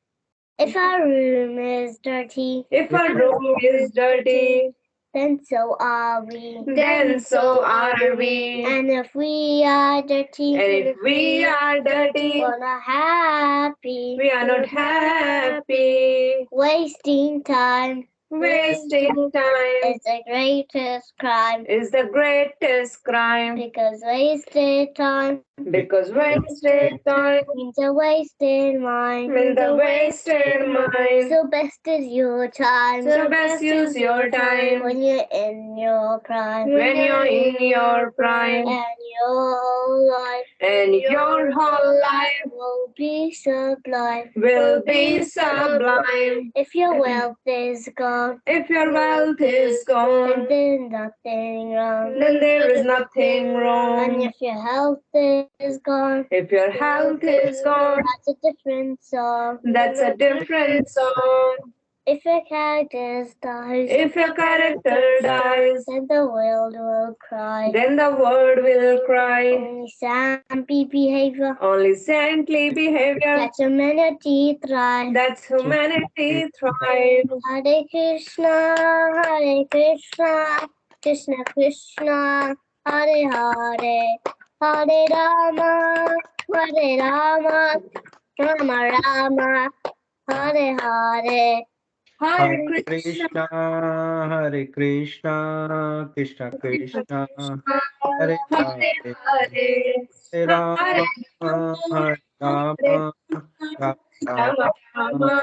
S6: If our room is dirty,
S3: If our room is dirty,
S6: then so are we.
S3: then so are we.
S6: And if we are dirty,
S3: And if we are dirty,
S6: we're not happy.
S3: we are not happy.
S6: Wasting time
S3: Wasting time
S6: is the greatest crime.
S3: is the greatest crime.
S6: Because wasted time
S3: Because wasted time
S6: means a wasted mind.
S3: means a wasted mind.
S6: So best is your time.
S3: So best use your time
S6: when you're in your prime.
S3: when you're in your prime,
S6: And your life
S3: and your whole life
S6: will be sublime.
S3: will be sublime.
S6: If your wealth is gone,
S3: If your wealth is
S6: then
S3: gone,
S6: there's nothing wrong.
S3: then there is nothing
S6: And
S3: wrong.
S6: if your health is gone,
S3: If your health is gone,
S6: that's a different song.
S3: that's a different song.
S6: If your character dies,
S3: If your character dies,
S6: then the world will cry.
S3: then the world will cry.
S6: Only saintly behavior,
S3: Only saintly behavior,
S6: that humanity thrive.
S3: that's humanity thrive.
S6: Hare Krishna, Krishna Krishna, Hare Hare, Hare Rama, Rama Rama, Hare Hare.
S3: Hare
S1: Hare
S3: Krishna,
S1: Krishna, Hare Krishna, Krishna Krishna, Hare
S3: Hare
S1: Hare,
S3: Hare,
S1: Hare Rama, Hare Rama, Rama
S3: Rama
S1: Rama.
S3: Rama,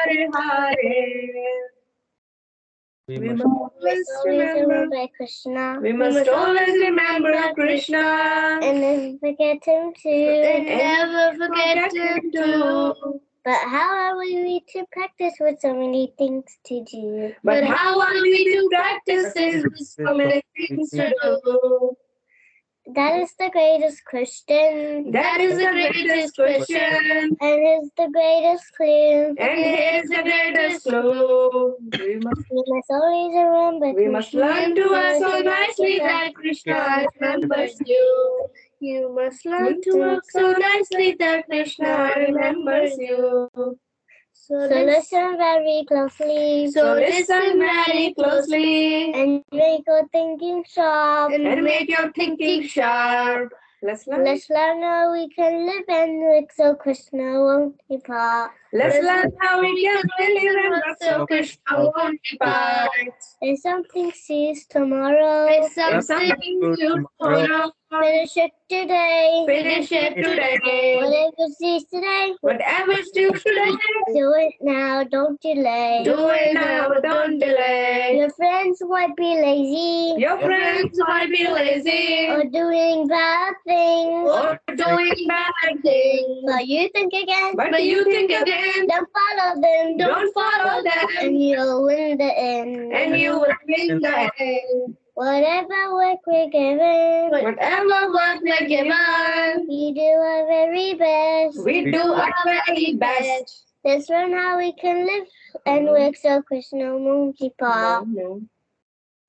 S3: Hare Hare.
S1: We
S3: We
S1: must
S3: must always remember
S6: Krishna.
S3: We must always remember Krishna
S6: And never forget him too.
S3: and never forget him too.
S6: But how are we to practice with so many things to do?
S3: But how are we to practice this with so many things to do?
S6: That is the greatest question.
S3: That is the greatest question,
S6: And is the greatest clue.
S3: and here's the greatest clue.
S6: We must always remember.
S3: We must learn to work so nicely that Krishna remembers you. You must learn to work so nicely that Krishna remembers you.
S6: So listen very closely.
S3: So listen very closely
S6: And make your thinking sharp.
S3: and make your thinking sharp. Let's learn.
S6: Let's learn how we can live and work so Krishna won't depart.
S3: Let's learn how we can really remember so Krishna won't depart.
S6: If something sees tomorrow,
S3: If something new tomorrow,
S6: finish it today.
S3: finish it today.
S6: Whatever sees today,
S3: Whatever's due today,
S6: do it now, don't delay.
S3: do it now, don't delay.
S6: Your friends might be lazy
S3: Your friends might be lazy
S6: or doing bad things,
S3: or doing bad things,
S6: but you think again.
S3: but you think again,
S6: Don't follow them.
S3: don't follow them,
S6: And you'll win the end.
S3: and you will win the end.
S6: Whatever work we're given,
S3: Whatever work we're given,
S6: we do our very best.
S3: we do our very best.
S6: Let's learn how we can live and work so Krishna won't depart.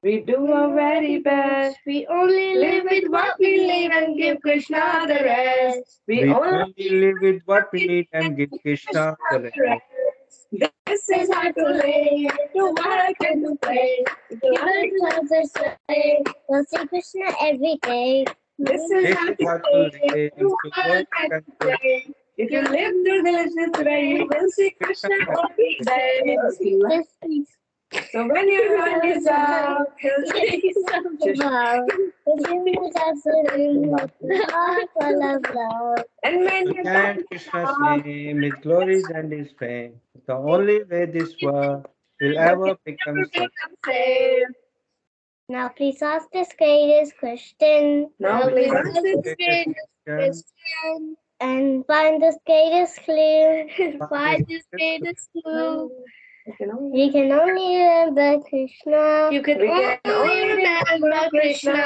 S3: We do our very best. We only live with what we live and give Krishna the rest.
S1: we only live with what we need and give Krishna the rest.
S3: This is how to live, to work and to play.
S6: We'll see Krishna every day.
S3: This is
S1: This
S3: how
S1: is
S3: to
S1: how to
S3: live,
S1: live,
S3: to work and to play. If you live through this way, you will see Krishna every day.
S6: Yes, please.
S3: So when your heart is up, he'll take you
S6: Wow.
S3: and when
S1: We
S3: you're
S1: chant Krishna's name, His glories and His fame. The only way this world will ever become safe.
S6: Now please ask this greatest question
S3: Now please ask this
S1: Question.
S3: question.
S6: and find this greatest clue.
S1: Find
S6: this greatest clue.
S3: You know,
S6: We can only remember Krishna.
S3: we can only remember Krishna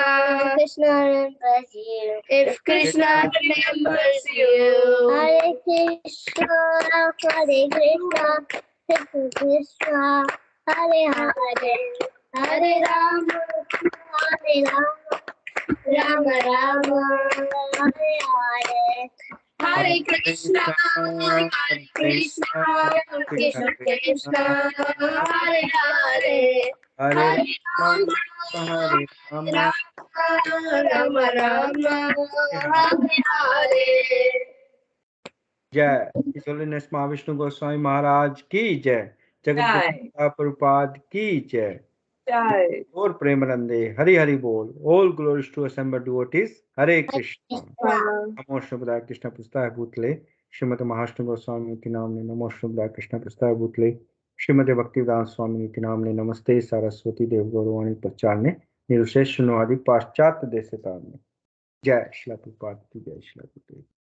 S6: Krishna remembers you.
S3: if Krishna remembers you.
S6: Hare Krishna, Hare Krishna, Krishna Krishna, Hare Hare, Hare Rama, Hare Rama, Rama Rama, Hare Hare.
S3: Hare Krishna, Hare Krishna, Krishna Krishna, Hare Hare,
S1: Hare
S3: Hare
S1: Rama,
S3: Rama,
S1: Hare Rama,
S3: Rama Rama, Hare Hare.
S1: जय His Holiness Mahavishnu Goswami महाराज की जय, जगत गुरु प्रभुपाद की जय।
S3: जय
S1: और प्रेमानंदे हरि हरि बोल। All glories to assembled devotees। Hare Krishna. नमो शुभदाय कृष्ण पुस्तकाय भूतले श्रीमते महाष्टु गोस्वामी इति नामने। नमो शुभदाय कृष्ण पुस्तकाय भूतले श्रीमते भक्तिवेदांत स्वामी इति नामने। नमस्ते सरस्वती देव गौरवाणी प्रचारने निर्विशेष शून्यवादी पाश्चात्य देशतारणे। जय श्रील प्रभुपाद की जय। श्रील प्रभुपाद।